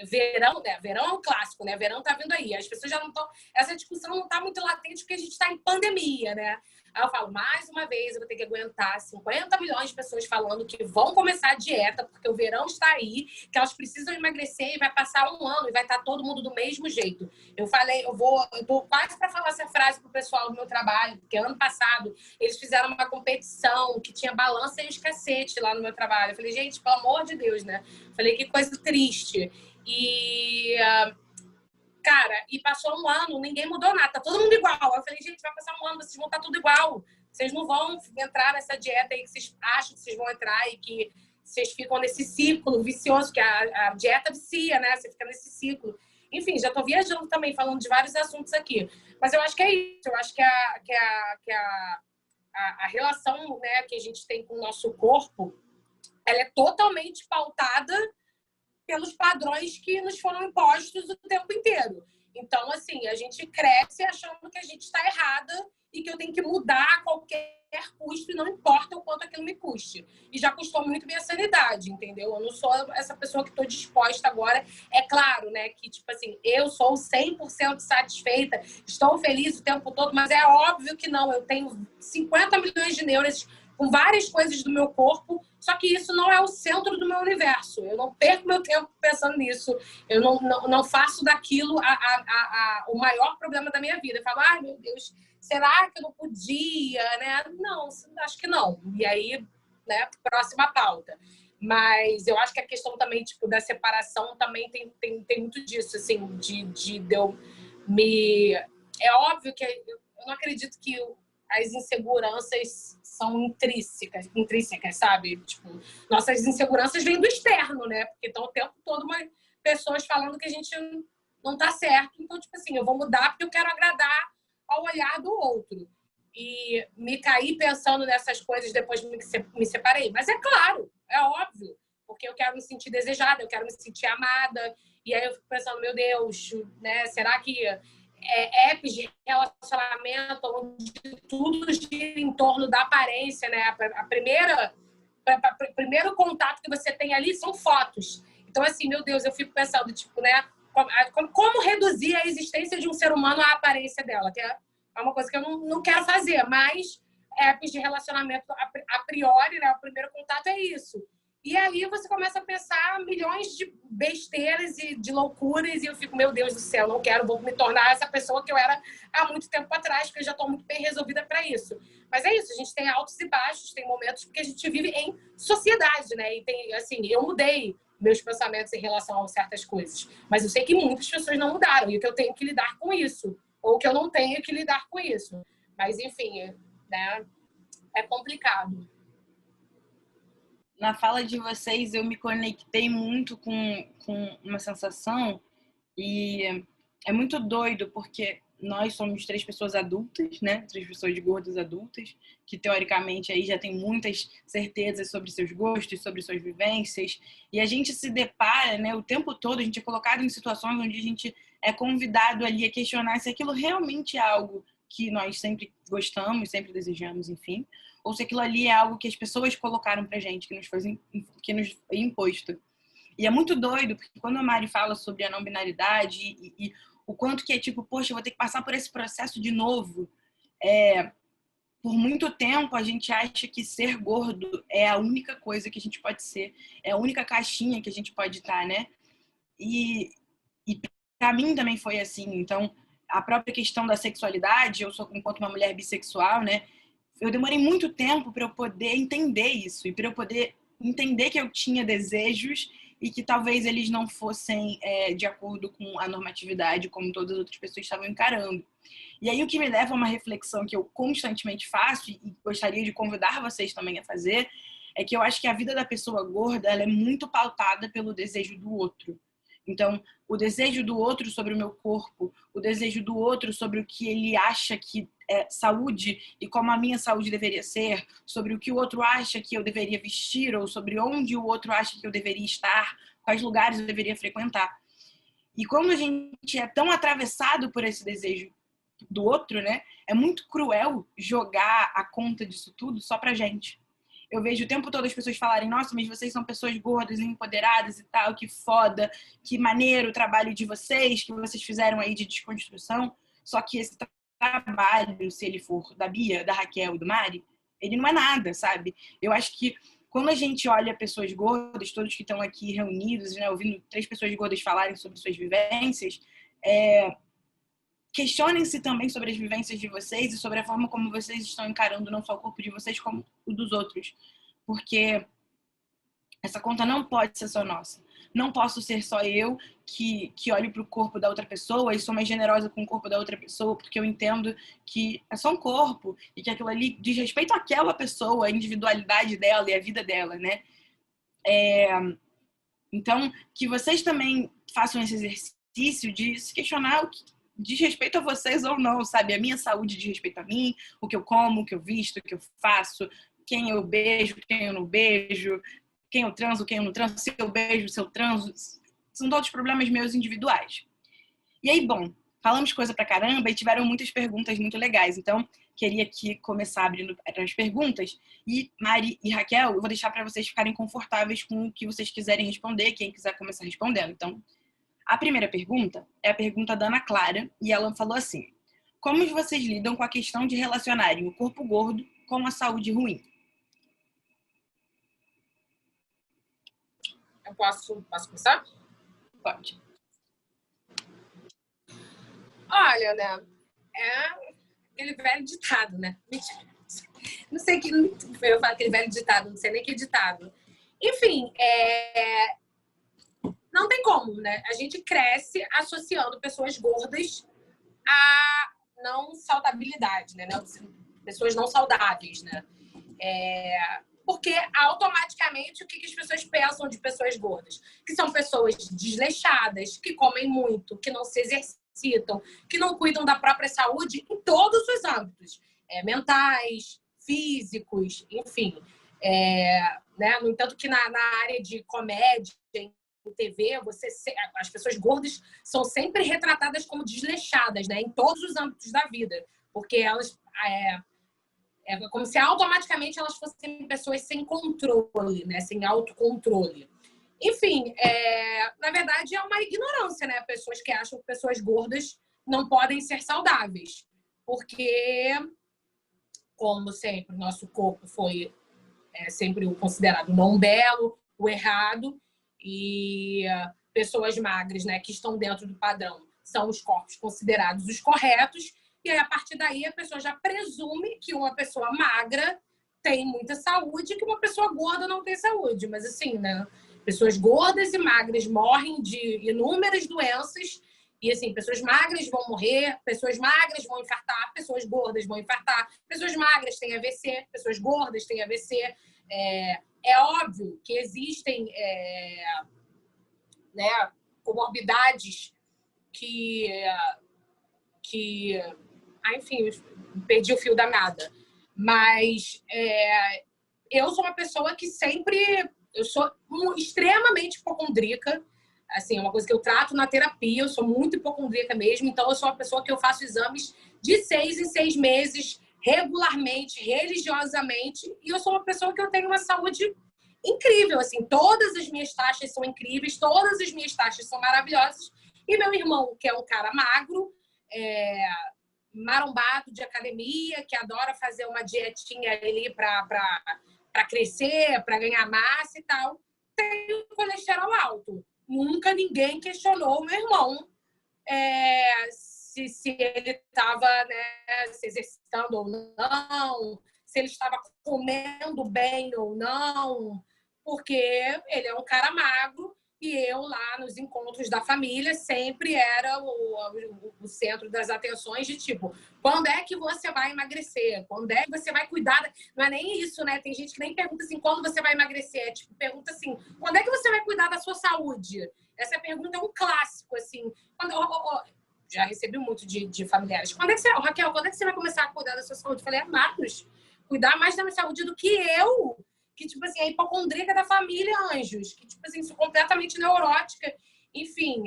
verão, né? Verão é um clássico, né? Verão tá vindo aí. As pessoas já não estão... Essa discussão não tá muito latente porque a gente está em pandemia, né? Aí eu falo, mais uma vez, eu vou ter que aguentar 50 milhões de pessoas falando que vão começar a dieta porque o verão está aí, que elas precisam emagrecer e vai passar um ano e vai estar todo mundo do mesmo jeito. Eu falei, eu tô quase para falar essa frase pro pessoal do meu trabalho, porque ano passado eles fizeram uma competição que tinha balança e os cacete lá no meu trabalho. Eu falei, gente, pelo amor de Deus, né? Eu falei, que coisa triste. E... cara, e passou um ano, ninguém mudou nada, tá todo mundo igual. Eu falei, gente, vai passar um ano, vocês vão estar tudo igual. Vocês não vão entrar nessa dieta aí que vocês acham que vocês vão entrar e que vocês ficam nesse ciclo vicioso, que a dieta vicia, né? Você fica nesse ciclo. Enfim, já tô viajando também, falando de vários assuntos aqui. Mas eu acho que é isso. Eu acho que a relação, né, que a gente tem com o nosso corpo, ela é totalmente pautada pelos padrões que nos foram impostos o tempo inteiro. Então, assim, a gente cresce achando que a gente está errada e que eu tenho que mudar a qualquer custo e não importa o quanto aquilo me custe. E já custou muito minha sanidade, entendeu? Eu não sou essa pessoa que estou disposta agora. É claro, né, que, tipo assim, eu sou 100% satisfeita, estou feliz o tempo todo, mas é óbvio que não. Eu tenho 50 milhões de neuras com várias coisas do meu corpo, só que isso não é o centro do meu universo. Eu não perco meu tempo pensando nisso. Eu não faço daquilo o maior problema da minha vida. Eu falo, ai, meu Deus, será que eu não podia, né? Não, acho que não. E aí, né, próxima pauta. Mas eu acho que a questão também, tipo, da separação também tem muito disso, assim, de eu me... É óbvio que eu não acredito que as inseguranças são intrínsecas, sabe? Tipo, nossas inseguranças vêm do externo, né? Porque estão o tempo todo pessoas falando que a gente não tá certo. Então, tipo assim, eu vou mudar porque eu quero agradar ao olhar do outro. E me caí pensando nessas coisas depois me separei. Mas é claro, é óbvio. Porque eu quero me sentir desejada, eu quero me sentir amada. E aí eu fico pensando, meu Deus, né? Será que apps de relacionamento onde tudo gira em torno da aparência, né? Primeiro contato que você tem ali são fotos. Então, assim, meu Deus, eu fico pensando, tipo, né? Como reduzir a existência de um ser humano à aparência dela, que é uma coisa que eu não quero fazer, mas apps de relacionamento a priori, né? O primeiro contato é isso. E aí você começa a pensar milhões de besteiras e de loucuras e eu fico, meu Deus do céu, não quero, vou me tornar essa pessoa que eu era há muito tempo atrás, porque eu já estou muito bem resolvida para isso. Mas é isso, a gente tem altos e baixos, tem momentos porque a gente vive em sociedade, né? E tem, assim, eu mudei meus pensamentos em relação a certas coisas, mas eu sei que muitas pessoas não mudaram e que eu tenho que lidar com isso, ou que eu não tenho que lidar com isso. Mas, enfim, né? É complicado. Na fala de vocês, eu me conectei muito com uma sensação e é muito doido, porque nós somos 3 pessoas adultas, né? 3 pessoas gordas adultas, que teoricamente aí já tem muitas certezas sobre seus gostos, sobre suas vivências, e a gente se depara, né, o tempo todo, a gente é colocado em situações onde a gente é convidado ali a questionar se aquilo realmente é algo que nós sempre gostamos, sempre desejamos, enfim, ou se aquilo ali é algo que as pessoas colocaram pra gente, que nos foi imposto. E é muito doido, porque quando a Mari fala sobre a não binaridade e o quanto que é tipo, poxa, eu vou ter que passar por esse processo de novo. Por muito tempo a gente acha que ser gordo é a única coisa que a gente pode ser, é a única caixinha que a gente pode estar, né? E para mim também foi assim. Então, a própria questão da sexualidade, eu sou enquanto uma mulher bissexual, né? Eu demorei muito tempo para eu poder entender isso e para eu poder entender que eu tinha desejos e que talvez eles não fossem de acordo com a normatividade como todas as outras pessoas estavam encarando. E aí o que me leva a uma reflexão que eu constantemente faço e gostaria de convidar vocês também a fazer é que eu acho que a vida da pessoa gorda ela é muito pautada pelo desejo do outro. Então, o desejo do outro sobre o meu corpo, o desejo do outro sobre o que ele acha que é saúde e como a minha saúde deveria ser, sobre o que o outro acha que eu deveria vestir ou sobre onde o outro acha que eu deveria estar, quais lugares eu deveria frequentar. E quando a gente é tão atravessado por esse desejo do outro, né, é muito cruel jogar a conta disso tudo só pra gente. Eu vejo o tempo todo as pessoas falarem, nossa, mas vocês são pessoas gordas, empoderadas e tal, que foda, que maneiro o trabalho de vocês, que vocês fizeram aí de desconstrução. Só que esse trabalho, se ele for da Bia, da Raquel e do Mari, ele não é nada, sabe? Eu acho que quando a gente olha pessoas gordas, todos que estão aqui reunidos, né, ouvindo 3 pessoas gordas falarem sobre suas vivências, questionem-se também sobre as vivências de vocês e sobre a forma como vocês estão encarando não só o corpo de vocês, como o dos outros. Porque essa conta não pode ser só nossa. Não posso ser só eu que olho para o corpo da outra pessoa e sou mais generosa com o corpo da outra pessoa, porque eu entendo que é só um corpo e que aquilo ali diz respeito àquela pessoa, a individualidade dela e a vida dela, né? Então, que vocês também façam esse exercício de se questionar o que diz respeito a vocês ou não, sabe? A minha saúde diz respeito a mim, o que eu como, o que eu visto, o que eu faço, quem eu beijo, quem eu não beijo, quem eu transo, quem eu não transo, se eu beijo, se eu transo. São todos problemas meus individuais. E aí, bom, falamos coisa pra caramba e tiveram muitas perguntas muito legais. Então, queria aqui começar abrindo as perguntas. E Mari e Raquel, eu vou deixar para vocês ficarem confortáveis com o que vocês quiserem responder, quem quiser começar respondendo. Então, a primeira pergunta é a pergunta da Ana Clara, e ela falou assim: como vocês lidam com a questão de relacionarem o corpo gordo com a saúde ruim? Eu posso começar? Pode. Olha, né? É aquele velho ditado, né? Mentira. Não sei que. Eu falo aquele velho ditado, não sei nem que ditado. Enfim, não tem como, né? A gente cresce associando pessoas gordas a não saudabilidade, né? Pessoas não saudáveis, né? Porque automaticamente o que as pessoas pensam de pessoas gordas? Que são pessoas desleixadas, que comem muito, que não se exercitam, que não cuidam da própria saúde em todos os âmbitos, mentais, físicos, enfim. Né? No entanto que na área de comédia, em TV, as pessoas gordas são sempre retratadas como desleixadas, né? Em todos os âmbitos da vida, porque elas é como se automaticamente elas fossem pessoas sem controle, né? Sem autocontrole. Enfim, na verdade é uma ignorância, né? Pessoas que acham que pessoas gordas não podem ser saudáveis, porque, como sempre, o nosso corpo foi sempre o considerado não belo, o errado, e pessoas magras, né, que estão dentro do padrão, são os corpos considerados os corretos, e aí, a partir daí, a pessoa já presume que uma pessoa magra tem muita saúde e que uma pessoa gorda não tem saúde. Mas assim, né, pessoas gordas e magras morrem de inúmeras doenças, e assim, pessoas magras vão morrer, pessoas magras vão infartar, pessoas gordas vão infartar, pessoas magras têm AVC, pessoas gordas têm AVC. É óbvio que existem né, comorbidades enfim, perdi o fio da meada. Mas eu sou uma pessoa que eu sou extremamente hipocondríaca. Assim, é uma coisa que eu trato na terapia, eu sou muito hipocondríaca mesmo, então eu sou uma pessoa que eu faço exames de 6 em 6 meses, regularmente, religiosamente, e eu sou uma pessoa que eu tenho uma saúde incrível, assim, todas as minhas taxas são incríveis, todas as minhas taxas são maravilhosas, e meu irmão, que é um cara magro, marombado de academia, que adora fazer uma dietinha ali para crescer, para ganhar massa e tal, tem o colesterol alto. Nunca ninguém questionou o meu irmão se ele estava, né, se exercitando ou não, se ele estava comendo bem ou não, porque ele é um cara magro e eu lá nos encontros da família sempre era o centro das atenções de tipo, quando é que você vai emagrecer? Quando é que você vai cuidar? Não é nem isso, né? Tem gente que nem pergunta assim, quando você vai emagrecer? Tipo, pergunta assim, quando é que você vai cuidar da sua saúde? Essa pergunta é um clássico, assim. Já recebi muito de familiares. Raquel, quando é que você vai começar a cuidar da sua saúde? Eu falei, Marcos, cuidar mais da minha saúde do que eu. Que, tipo assim, é a hipocondríaca da família, anjos. Que, tipo assim, sou completamente neurótica. Enfim,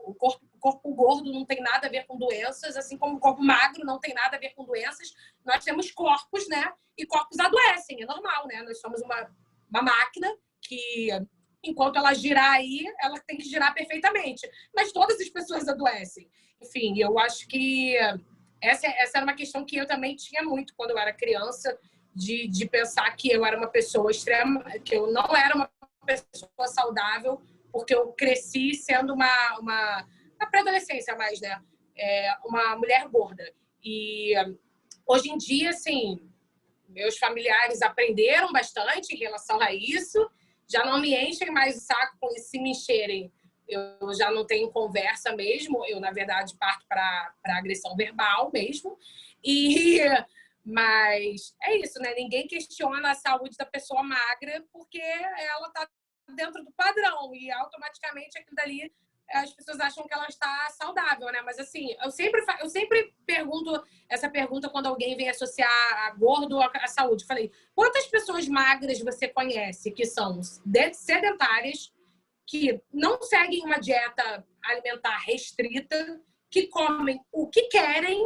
o corpo corpo gordo não tem nada a ver com doenças, assim como o corpo magro não tem nada a ver com doenças. Nós temos corpos, né? E corpos adoecem, é normal, né? Nós somos uma máquina que, enquanto ela girar aí, ela tem que girar perfeitamente. Mas todas as pessoas adoecem. Enfim, eu acho que essa era uma questão que eu também tinha muito quando eu era criança, de pensar que eu era uma pessoa extrema, que eu não era uma pessoa saudável, porque eu cresci sendo na pré-adolescência mais, né? Uma mulher gorda. E hoje em dia, assim, meus familiares aprenderam bastante em relação a isso, já não me enchem mais o saco com isso, se me encherem. Eu já não tenho conversa mesmo, eu, na verdade, parto para agressão verbal mesmo. Mas é isso, né? Ninguém questiona a saúde da pessoa magra porque ela está dentro do padrão e automaticamente aquilo dali as pessoas acham que ela está saudável, né? Mas assim, eu sempre pergunto essa pergunta quando alguém vem associar a gordo à saúde. Falei, quantas pessoas magras você conhece que são sedentárias, que não seguem uma dieta alimentar restrita, que comem o que querem,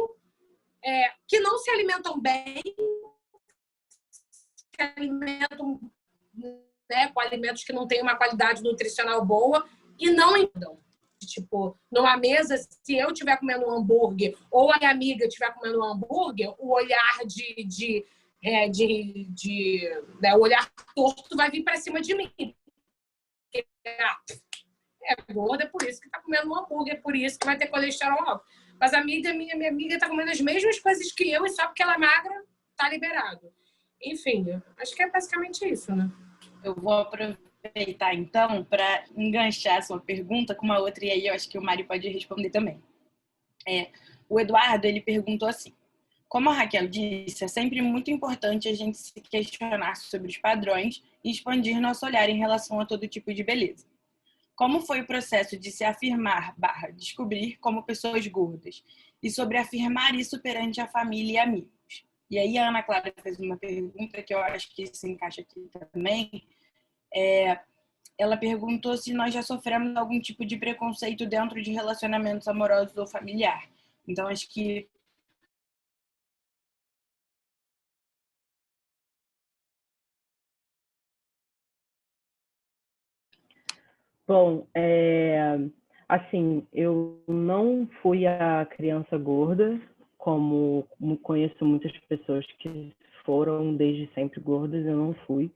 que não se alimentam bem, se alimentam, né, com alimentos que não têm uma qualidade nutricional boa e não entendam. Tipo, numa mesa, se eu estiver comendo um hambúrguer ou a minha amiga estiver comendo um hambúrguer, o olhar né, o olhar torto vai vir para cima de mim. É gorda, é por isso que está comendo um hambúrguer, é por isso que vai ter colesterol alto. Mas minha amiga está comendo as mesmas coisas que eu e só porque ela é magra, tá liberado. Enfim, acho que é basicamente isso, né? Eu vou aproveitar, então, para enganchar a sua pergunta com uma outra, e aí eu acho que o Mário pode responder também. O Eduardo, ele perguntou assim, como a Raquel disse, é sempre muito importante a gente se questionar sobre os padrões e expandir nosso olhar em relação a todo tipo de beleza. Como foi o processo de se afirmar / descobrir como pessoas gordas? E sobre afirmar isso perante a família e amigos. E aí a Ana Clara fez uma pergunta que eu acho que se encaixa aqui também. Ela perguntou se nós já sofremos algum tipo de preconceito dentro de relacionamentos amorosos ou familiar. Então, acho que... Bom, assim, eu não fui a criança gorda, como conheço muitas pessoas que foram desde sempre gordas, eu não fui.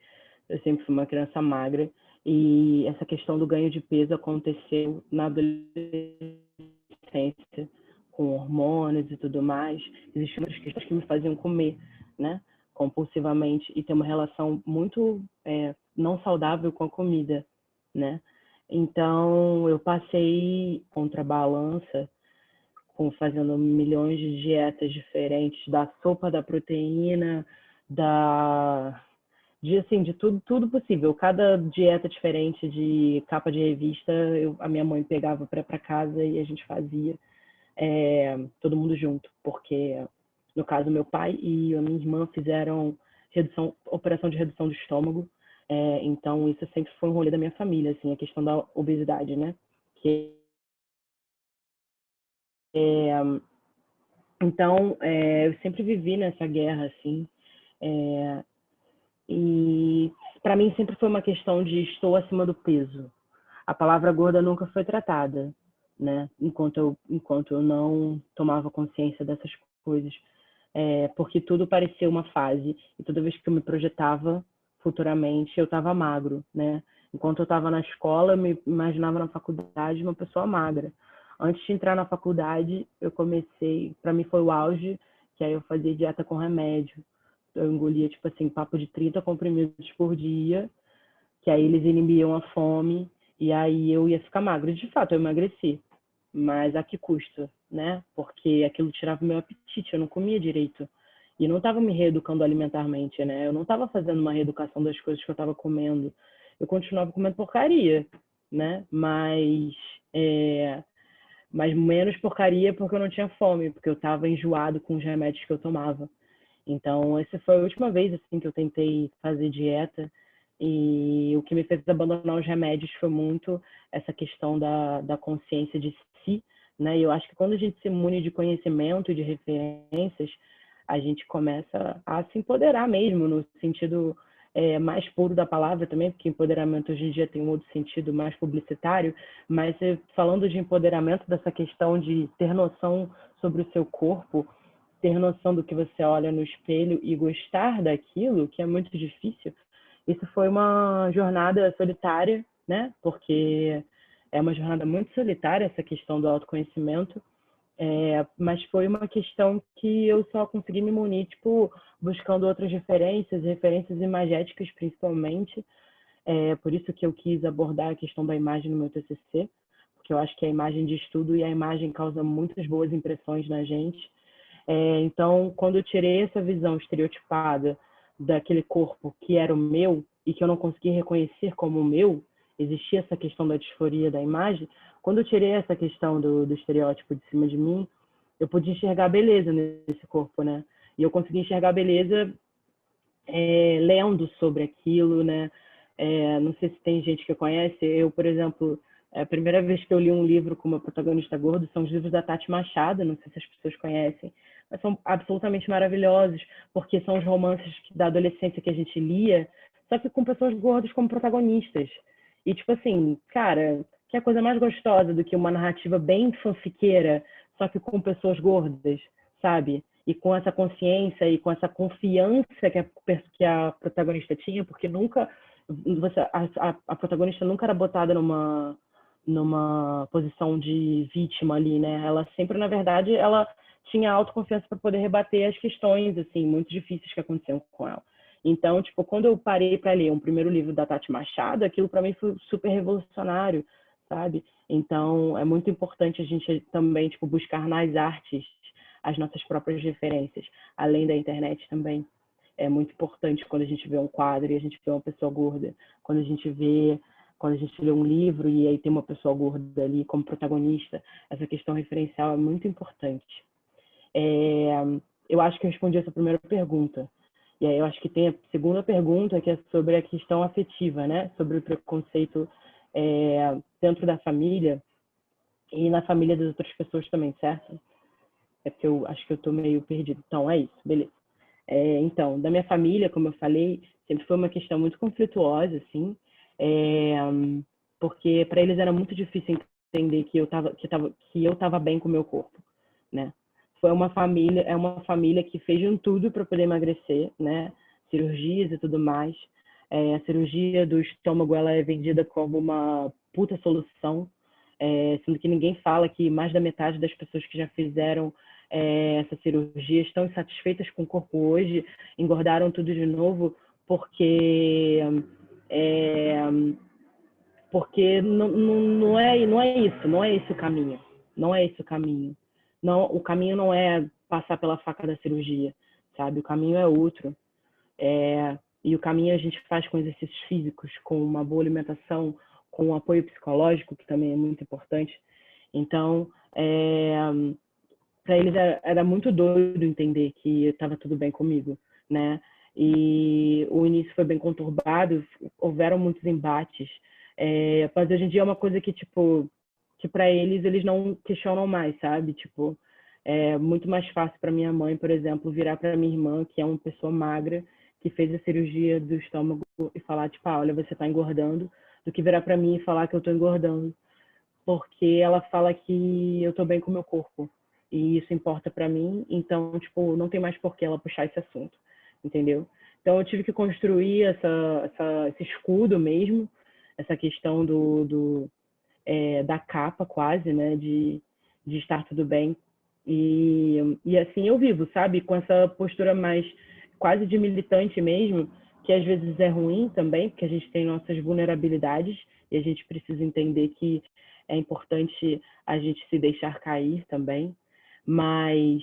Eu sempre fui uma criança magra. E essa questão do ganho de peso aconteceu na adolescência, com hormônios e tudo mais. Existiam outras questões que me faziam comer, né, compulsivamente e ter uma relação muito não saudável com a comida, né? Então, eu passei contra a balança, fazendo milhões de dietas diferentes, da sopa da proteína, de tudo possível. Cada dieta diferente de capa de revista, a minha mãe pegava para casa e a gente fazia todo mundo junto, porque, no caso, meu pai e a minha irmã fizeram operação de redução do estômago. Então, isso sempre foi um rolê da minha família, assim, a questão da obesidade, né? Então, eu sempre vivi nessa guerra, assim, e para mim sempre foi uma questão de estou acima do peso. A palavra gorda nunca foi tratada, né? Enquanto eu não tomava consciência dessas coisas, porque tudo parecia uma fase e toda vez que eu me projetava futuramente eu estava magro, né? Enquanto eu estava na escola, eu me imaginava na faculdade uma pessoa magra. Antes de entrar na faculdade, eu comecei, para mim foi o auge, que aí eu fazia dieta com remédio. Eu engolia, tipo assim, papo de 30 comprimidos por dia, que aí eles inibiam a fome, e aí eu ia ficar magro. De fato, eu emagreci, mas a que custo, né? Porque aquilo tirava meu apetite, eu não comia direito. E não estava me reeducando alimentarmente, né? Eu não estava fazendo uma reeducação das coisas que eu estava comendo. Eu continuava comendo porcaria, né? Mas menos porcaria porque eu não tinha fome, porque eu estava enjoado com os remédios que eu tomava. Então, essa foi a última vez assim que eu tentei fazer dieta, e o que me fez abandonar os remédios foi muito essa questão da consciência de si, né? E eu acho que quando a gente se mune de conhecimento, de referências, a gente começa a se empoderar mesmo, no sentido mais puro da palavra também, porque empoderamento hoje em dia tem um outro sentido mais publicitário, mas falando de empoderamento, dessa questão de ter noção sobre o seu corpo, ter noção do que você olha no espelho e gostar daquilo, que é muito difícil, isso foi uma jornada solitária, né? Porque é uma jornada muito solitária essa questão do autoconhecimento, mas foi uma questão que eu só consegui me munir, tipo, buscando outras referências imagéticas principalmente. Por isso que eu quis abordar a questão da imagem no meu TCC, porque eu acho que a imagem de estudo e a imagem causa muitas boas impressões na gente. Então, quando eu tirei essa visão estereotipada daquele corpo que era o meu e que eu não conseguia reconhecer como o meu, existia essa questão da disforia da imagem. Quando eu tirei essa questão do estereótipo de cima de mim, eu pude enxergar beleza nesse corpo, né? E eu consegui enxergar beleza lendo sobre aquilo, né? Não sei se tem gente que conhece. Eu, por exemplo, a primeira vez que eu li um livro com uma protagonista gorda são os livros da Tati Machado, não sei se as pessoas conhecem, mas são absolutamente maravilhosos, porque são os romances da adolescência que a gente lia, só que com pessoas gordas como protagonistas. E, tipo assim, cara, que é a coisa mais gostosa do que uma narrativa bem fanfiqueira, só que com pessoas gordas, sabe? E com essa consciência e com essa confiança que a protagonista tinha, porque nunca a protagonista nunca era botada numa posição de vítima ali, né? Ela sempre, na verdade, ela tinha autoconfiança para poder rebater as questões, assim, muito difíceis que aconteciam com ela. Então, tipo, quando eu parei para ler um primeiro livro da Tati Machado, aquilo para mim foi super revolucionário, sabe? Então, é muito importante a gente também, tipo, buscar nas artes as nossas próprias referências, além da internet também. É muito importante quando a gente vê um quadro e a gente vê uma pessoa gorda, quando a gente lê um livro e aí tem uma pessoa gorda ali como protagonista, essa questão referencial é muito importante. Eu acho que eu respondi essa primeira pergunta. E aí eu acho que tem a segunda pergunta, que é sobre a questão afetiva, né? Sobre o preconceito dentro da família e na família das outras pessoas também, certo? É porque eu acho que eu estou meio perdido. Então, é isso, beleza. Então, da minha família, como eu falei, sempre foi uma questão muito conflituosa, assim, porque para eles era muito difícil entender que eu tava bem com o meu corpo, né? É uma família que fez de tudo para poder emagrecer, né? Cirurgias e tudo mais. A cirurgia do estômago, ela é vendida como uma puta solução, sendo que ninguém fala que mais da metade das pessoas que já fizeram essa cirurgia estão insatisfeitas com o corpo hoje, engordaram tudo de novo, porque não é isso, não é esse o caminho, não é esse o caminho. Não, o caminho não é passar pela faca da cirurgia, sabe? O caminho é outro. E o caminho a gente faz com exercícios físicos, com uma boa alimentação, com um apoio psicológico, que também é muito importante. Então, para eles era muito doido entender que estava tudo bem comigo, né? E o início foi bem conturbado, houveram muitos embates, mas hoje em dia é uma coisa que, tipo, que para eles não questionam mais, sabe? Tipo, é muito mais fácil para minha mãe, por exemplo, virar para minha irmã, que é uma pessoa magra, que fez a cirurgia do estômago, e falar, tipo, olha, você está engordando, do que virar para mim e falar que eu estou engordando. Porque ela fala que eu estou bem com o meu corpo. E isso importa para mim, então, tipo, não tem mais por que ela puxar esse assunto, entendeu? Então, eu tive que construir esse escudo mesmo, essa questão da capa quase, né, de estar tudo bem. E assim eu vivo, sabe? Com essa postura mais quase de militante mesmo, que às vezes é ruim também, porque a gente tem nossas vulnerabilidades e a gente precisa entender que é importante a gente se deixar cair também. Mas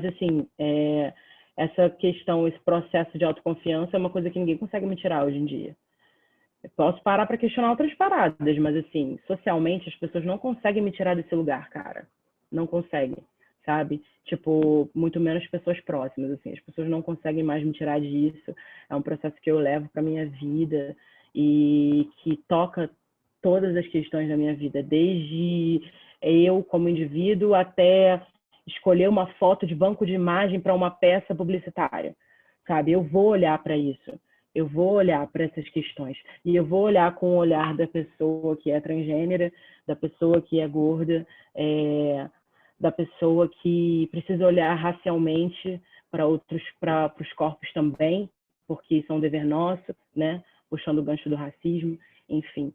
assim, essa questão, esse processo de autoconfiança é uma coisa que ninguém consegue me tirar hoje em dia. Eu posso parar para questionar outras paradas, mas assim, socialmente as pessoas não conseguem me tirar desse lugar, cara. Não conseguem, sabe? Tipo, muito menos pessoas próximas, assim. As pessoas não conseguem mais me tirar disso. É um processo que eu levo para minha vida e que toca todas as questões da minha vida, desde eu como indivíduo até escolher uma foto de banco de imagem para uma peça publicitária, sabe? Eu vou olhar para isso, eu vou olhar para essas questões e eu vou olhar com o olhar da pessoa que é transgênera, da pessoa que é gorda, da pessoa que precisa olhar racialmente para os corpos também, porque isso é um dever nosso, né? Puxando o gancho do racismo, enfim.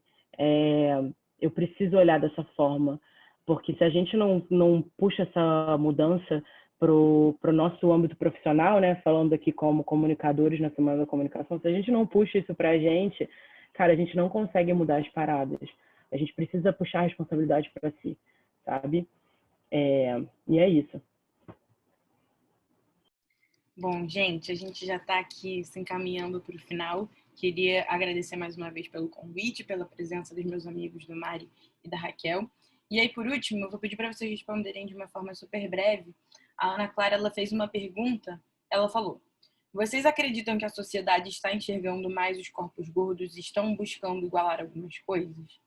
Eu preciso olhar dessa forma, porque se a gente não puxa essa mudança para o nosso âmbito profissional, né? Falando aqui como comunicadores na Semana da Comunicação, se a gente não puxa isso para a gente, cara, a gente não consegue mudar as paradas. A gente precisa puxar a responsabilidade para si, sabe? E é isso. Bom, gente, a gente já está aqui se encaminhando para o final. Queria agradecer mais uma vez pelo convite, pela presença dos meus amigos do Mari e da Raquel. E aí, por último, eu vou pedir para vocês responderem de uma forma super breve. A Ana Clara, ela fez uma pergunta. Ela falou: vocês acreditam que a sociedade está enxergando mais os corpos gordos e estão buscando igualar algumas coisas?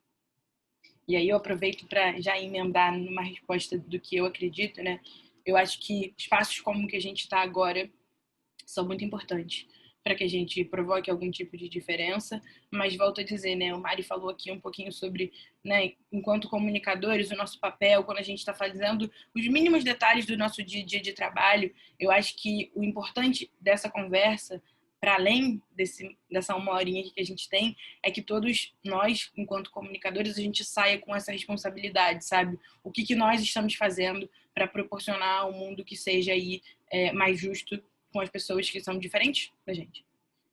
E aí eu aproveito para já emendar numa resposta do que eu acredito, né? Eu acho que espaços como o que a gente está agora são muito importantes para que a gente provoque algum tipo de diferença, mas volto a dizer, né, o Mari falou aqui um pouquinho sobre, né, enquanto comunicadores, o nosso papel, quando a gente está fazendo os mínimos detalhes do nosso dia a dia de trabalho. Eu acho que o importante dessa conversa, para além dessa uma horinha que a gente tem, é que todos nós, enquanto comunicadores, a gente saia com essa responsabilidade, sabe? O que nós estamos fazendo para proporcionar um mundo que seja aí mais justo com as pessoas que são diferentes da gente,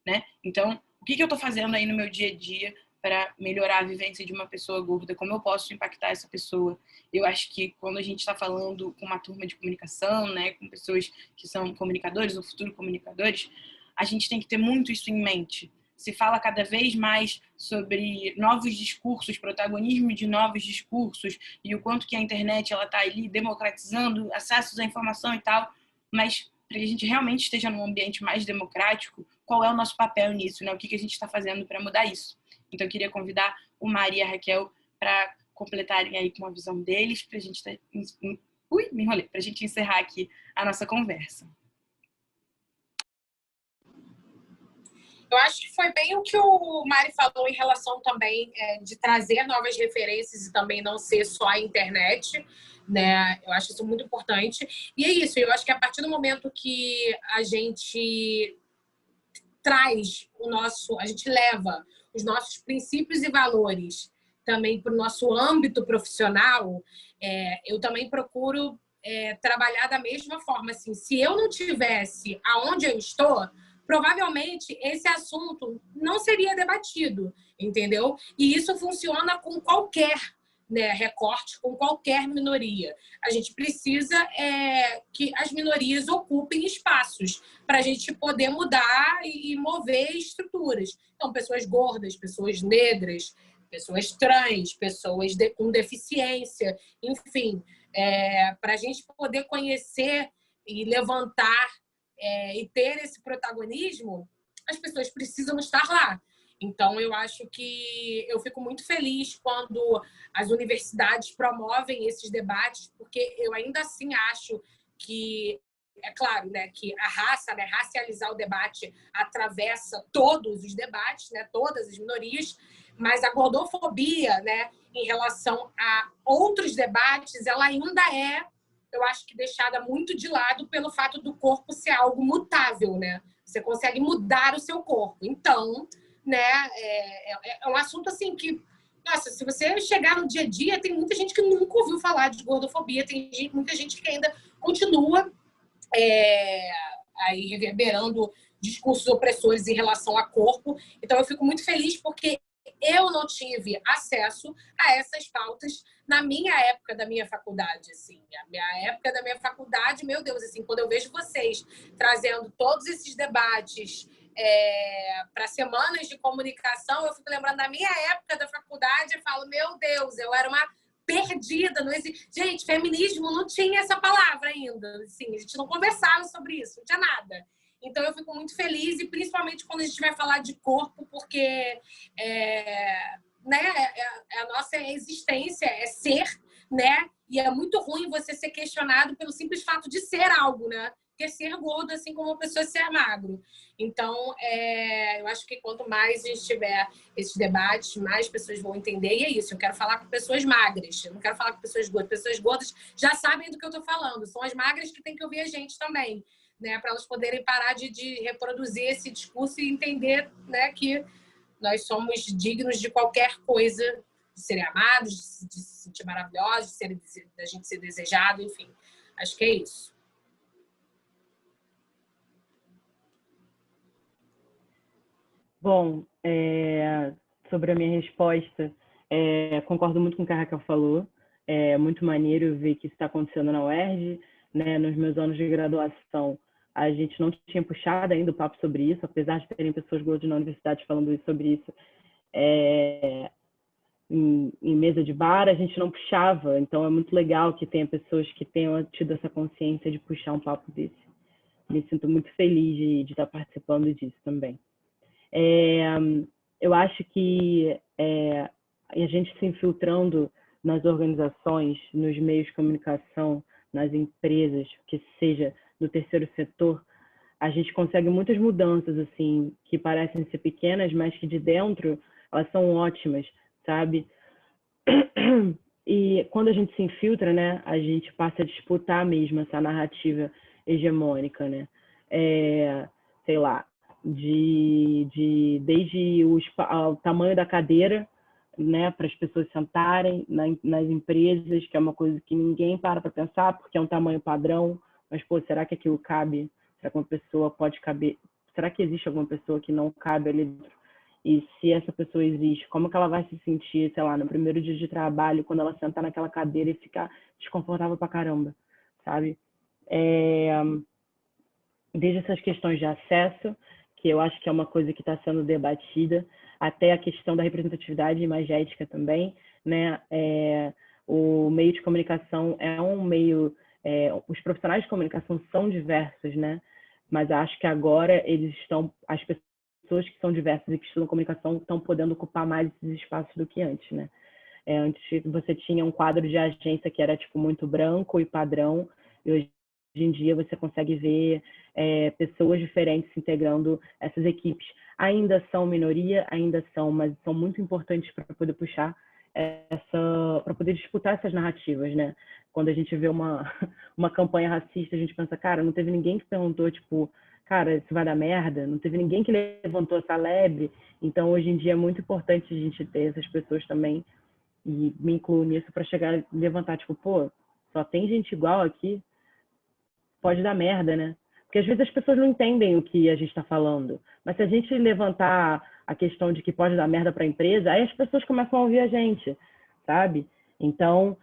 né? Então, o que eu estou fazendo aí no meu dia a dia para melhorar a vivência de uma pessoa gorda? Como eu posso impactar essa pessoa? Eu acho que quando a gente está falando com uma turma de comunicação, né, com pessoas que são comunicadores ou futuros comunicadores, a gente tem que ter muito isso em mente. Se fala cada vez mais sobre novos discursos, protagonismo de novos discursos e o quanto que a internet ela está ali democratizando acessos à informação e tal, mas para que a gente realmente esteja num ambiente mais democrático, qual é o nosso papel nisso, né? O que a gente está fazendo para mudar isso? Então, eu queria convidar o Mari e a Raquel para completarem aí com a visão deles, para a gente para a gente encerrar aqui a nossa conversa. Eu acho que foi bem o que o Mari falou em relação também de trazer novas referências e também não ser só a internet, né? Eu acho isso muito importante. E é isso, eu acho que a partir do momento que a gente traz a gente leva os nossos princípios e valores também para o nosso âmbito profissional, eu também procuro trabalhar da mesma forma. Assim, se eu não tivesse aonde eu estou, provavelmente esse assunto não seria debatido, entendeu? E isso funciona com qualquer, né, recorte, com qualquer minoria. A gente precisa que as minorias ocupem espaços para a gente poder mudar e mover estruturas. Então, pessoas gordas, pessoas negras, pessoas trans, pessoas com deficiência, enfim, para a gente poder conhecer e levantar e ter esse protagonismo, as pessoas precisam estar lá. Então, eu acho que eu fico muito feliz quando as universidades promovem esses debates, porque eu ainda assim acho que, é claro, né, que a raça, né, racializar o debate atravessa todos os debates, né, todas as minorias, mas a gordofobia, né, em relação a outros debates, ela ainda eu acho que deixada muito de lado pelo fato do corpo ser algo mutável, né? Você consegue mudar o seu corpo. Então, né, é um assunto assim que, nossa, se você chegar no dia a dia, tem muita gente que nunca ouviu falar de gordofobia, tem muita gente que ainda continua aí reverberando discursos opressores em relação a corpo. Então, eu fico muito feliz porque eu não tive acesso a essas pautas na minha época da minha faculdade, assim. A minha época da minha faculdade, meu Deus, assim, quando eu vejo vocês trazendo todos esses debates para semanas de comunicação, eu fico lembrando da minha época da faculdade e falo, meu Deus, eu era uma perdida. Gente, feminismo não tinha essa palavra ainda. Assim, a gente não conversava sobre isso, não tinha nada. Então, eu fico muito feliz, e principalmente quando a gente vai falar de corpo, porque né, é A nossa existência é ser, né? E é muito ruim você ser questionado pelo simples fato de ser algo, né? Porque ser gordo, assim como uma pessoa ser magro. Então, eu acho que quanto mais a gente tiver esses debates, mais pessoas vão entender. E é isso, eu quero falar com pessoas magras. Eu não quero falar com pessoas gordas. Pessoas gordas já sabem do que eu estou falando. São as magras que têm que ouvir a gente também, né? Para elas poderem parar de reproduzir esse discurso e entender, né, que nós somos dignos de qualquer coisa, de serem amados, de se sentir maravilhosos, da gente ser desejado, enfim. Acho que é isso. Bom, sobre a minha resposta, concordo muito com o que a Raquel falou. É muito maneiro ver que isso está acontecendo na UERJ, né? Nos meus anos de graduação, a gente não tinha puxado ainda o papo sobre isso, apesar de terem pessoas gordas na universidade falando sobre isso. Em mesa de bar, a gente não puxava. Então, é muito legal que tenha pessoas que tenham tido essa consciência de puxar um papo desse. Me sinto muito feliz de estar participando disso também. Eu acho que a gente se infiltrando nas organizações, nos meios de comunicação, nas empresas, que seja no terceiro setor, a gente consegue muitas mudanças assim que parecem ser pequenas, mas que de dentro elas são ótimas, sabe? E quando a gente se infiltra, né, a gente passa a disputar mesmo essa narrativa hegemônica, né? Sei lá, desde o tamanho da cadeira, né, para as pessoas sentarem nas empresas, que é uma coisa que ninguém para pensar, porque é um tamanho padrão, mas, pô, será que aquilo cabe? Será que uma pessoa pode caber? Será que existe alguma pessoa que não cabe ali dentro? E se essa pessoa existe, como que ela vai se sentir, sei lá, no primeiro dia de trabalho, quando ela sentar naquela cadeira e ficar desconfortável pra caramba, sabe? Desde essas questões de acesso, que eu acho que é uma coisa que está sendo debatida, até a questão da representatividade imagética também, né? O meio de comunicação é um meio... os profissionais de comunicação são diversos, né? Mas acho que agora as pessoas que são diversas e que estudam comunicação estão podendo ocupar mais esses espaços do que antes, né? Antes você tinha um quadro de agência que era tipo muito branco e padrão, e hoje em dia você consegue ver pessoas diferentes se integrando essas equipes. Ainda são minoria, mas são muito importantes para poder puxar para poder disputar essas narrativas, né? Quando a gente vê uma campanha racista, a gente pensa, cara, não teve ninguém que perguntou, tipo, cara, isso vai dar merda? Não teve ninguém que levantou essa lebre. Então, hoje em dia é muito importante a gente ter essas pessoas também, e me incluo nisso, para chegar e levantar, tipo, pô, só tem gente igual aqui, pode dar merda, né? Porque às vezes as pessoas não entendem o que a gente está falando. Mas se a gente levantar a questão de que pode dar merda para a empresa, aí as pessoas começam a ouvir a gente, sabe? Então,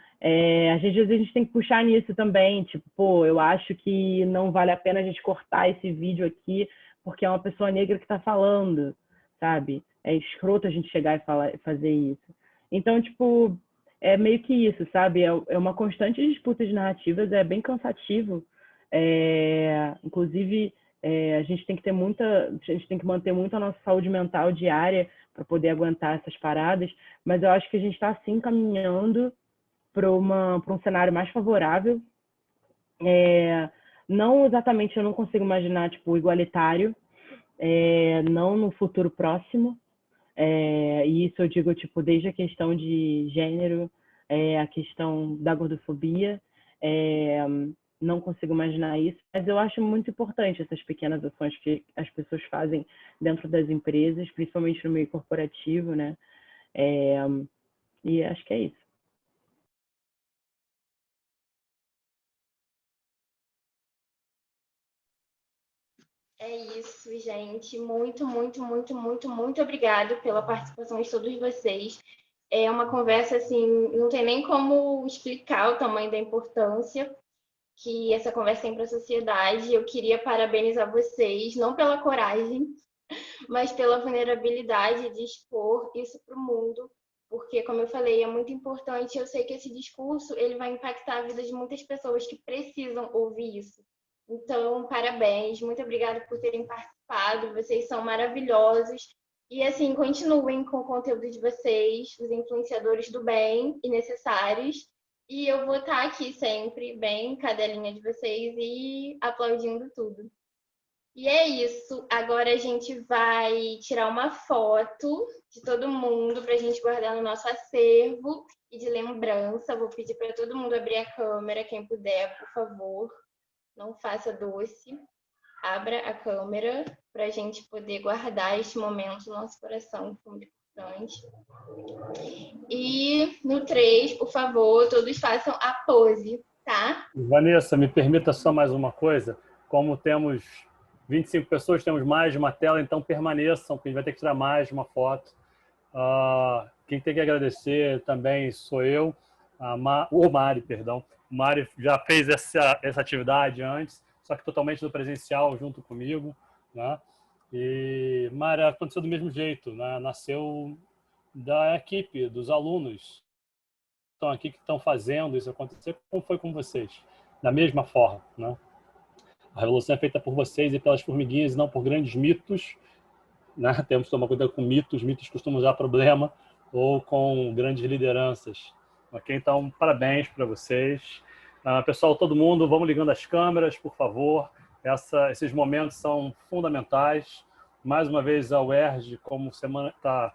às vezes a gente tem que puxar nisso também. Tipo, pô, eu acho que não vale a pena a gente cortar esse vídeo aqui porque é uma pessoa negra que está falando, sabe? É escroto a gente chegar e fazer isso. Então, tipo, é meio que isso, sabe? É uma constante disputa de narrativas, é bem cansativo. Inclusive, a gente tem que manter muito a nossa saúde mental diária para poder aguentar essas paradas, mas eu acho que a gente está sim caminhando para um cenário mais favorável. Não exatamente, eu não consigo imaginar tipo igualitário, não no futuro próximo, e isso eu digo tipo desde a questão de gênero, a questão da gordofobia, não consigo imaginar isso, mas eu acho muito importante essas pequenas ações que as pessoas fazem dentro das empresas, principalmente no meio corporativo, né? E acho que é isso. É isso, gente. Muito, muito, muito, muito, muito obrigado pela participação de todos vocês. É uma conversa, assim, não tem nem como explicar o tamanho da importância que essa conversa tem para a sociedade. Eu queria parabenizar vocês, não pela coragem, mas pela vulnerabilidade de expor isso para o mundo, porque, como eu falei, é muito importante. Eu sei que esse discurso ele vai impactar a vida de muitas pessoas que precisam ouvir isso. Então, parabéns, muito obrigada por terem participado, vocês são maravilhosos. E assim, continuem com o conteúdo de vocês, os influenciadores do bem e necessários. E eu vou estar aqui sempre, bem cadelinha de vocês e aplaudindo tudo. E é isso. Agora a gente vai tirar uma foto de todo mundo para a gente guardar no nosso acervo e de lembrança. Vou pedir para todo mundo abrir a câmera, quem puder, por favor. Não faça doce. Abra a câmera para a gente poder guardar este momento no nosso coração, que foi muito importante. E no 3, por favor, todos façam a pose, tá? Vanessa, me permita só mais uma coisa. Como temos 25 pessoas, temos mais de uma tela, então permaneçam, porque a gente vai ter que tirar mais de uma foto. Quem tem que agradecer também sou eu, o Mari, perdão. O Mari já fez essa atividade antes, só que totalmente no presencial, junto comigo, né? E Mari, aconteceu do mesmo jeito, né? Nasceu da equipe, dos alunos que estão aqui, que estão fazendo isso acontecer, como foi com vocês, da mesma forma, né? A revolução é feita por vocês e pelas formiguinhas, e não por grandes mitos, né? Temos que tomar cuidado com mitos. Mitos costumam dar problema, ou com grandes lideranças. Ok? Então, parabéns para vocês. Pessoal, todo mundo, vamos ligando as câmeras, por favor. Esses momentos são fundamentais. Mais uma vez, a UERJ, como semana, está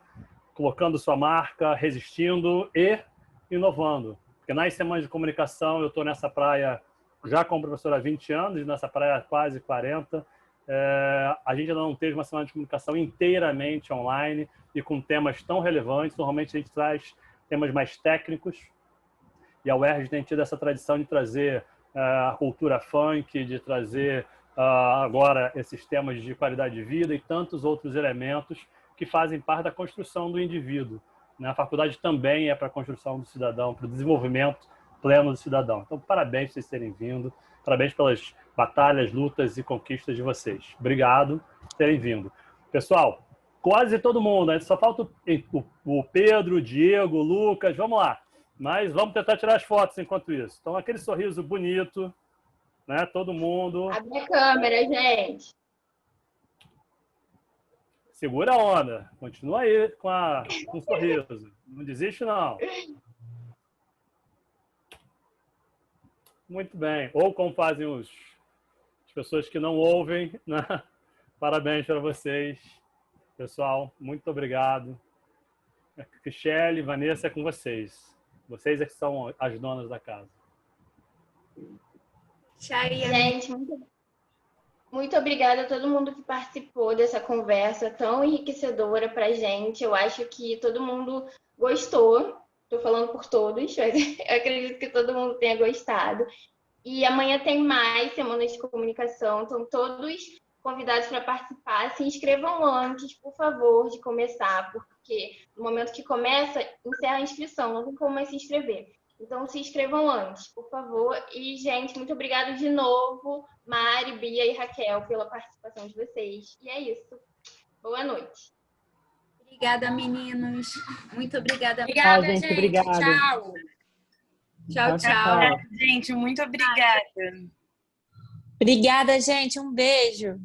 colocando sua marca, resistindo e inovando. Porque nas semanas de comunicação, eu estou nessa praia já como professor há 20 anos, nessa praia há quase 40. A gente ainda não teve uma semana de comunicação inteiramente online e com temas tão relevantes. Normalmente a gente traz temas mais técnicos, e a UERJ tem tido essa tradição de trazer a cultura funk, de trazer agora esses temas de qualidade de vida e tantos outros elementos que fazem parte da construção do indivíduo. A faculdade também é para a construção do cidadão, para o desenvolvimento pleno do cidadão. Então, parabéns por vocês terem vindo, parabéns pelas batalhas, lutas e conquistas de vocês. Obrigado por terem vindo. Pessoal, quase todo mundo, né? Só falta o Pedro, o Diego, o Lucas, vamos lá. Mas vamos tentar tirar as fotos enquanto isso. Então, aquele sorriso bonito, né? Todo mundo. Abre a câmera, gente. Segura a onda. Continua aí com o sorriso. Não desiste, não. Muito bem. Ou como fazem as pessoas que não ouvem, né? Parabéns para vocês. Pessoal, muito obrigado. Michele, Vanessa, é com vocês. Vocês é que são as donas da casa. Gente, muito obrigada a todo mundo que participou dessa conversa tão enriquecedora para a gente. Eu acho que todo mundo gostou. Estou falando por todos, mas eu acredito que todo mundo tenha gostado. E amanhã tem mais semanas de comunicação, então todos convidados para participar. Se inscrevam antes, por favor, de começar, porque no momento que começa, encerra a inscrição, não tem como mais se inscrever. Então, se inscrevam antes, por favor. E, gente, muito obrigada de novo, Mari, Bia e Raquel, pela participação de vocês. E é isso. Boa noite. Obrigada, meninos. Muito obrigada. Obrigada, gente. Obrigado. Tchau. Tchau, tchau. Tchau. Gente, muito obrigada. Obrigada, gente. Um beijo.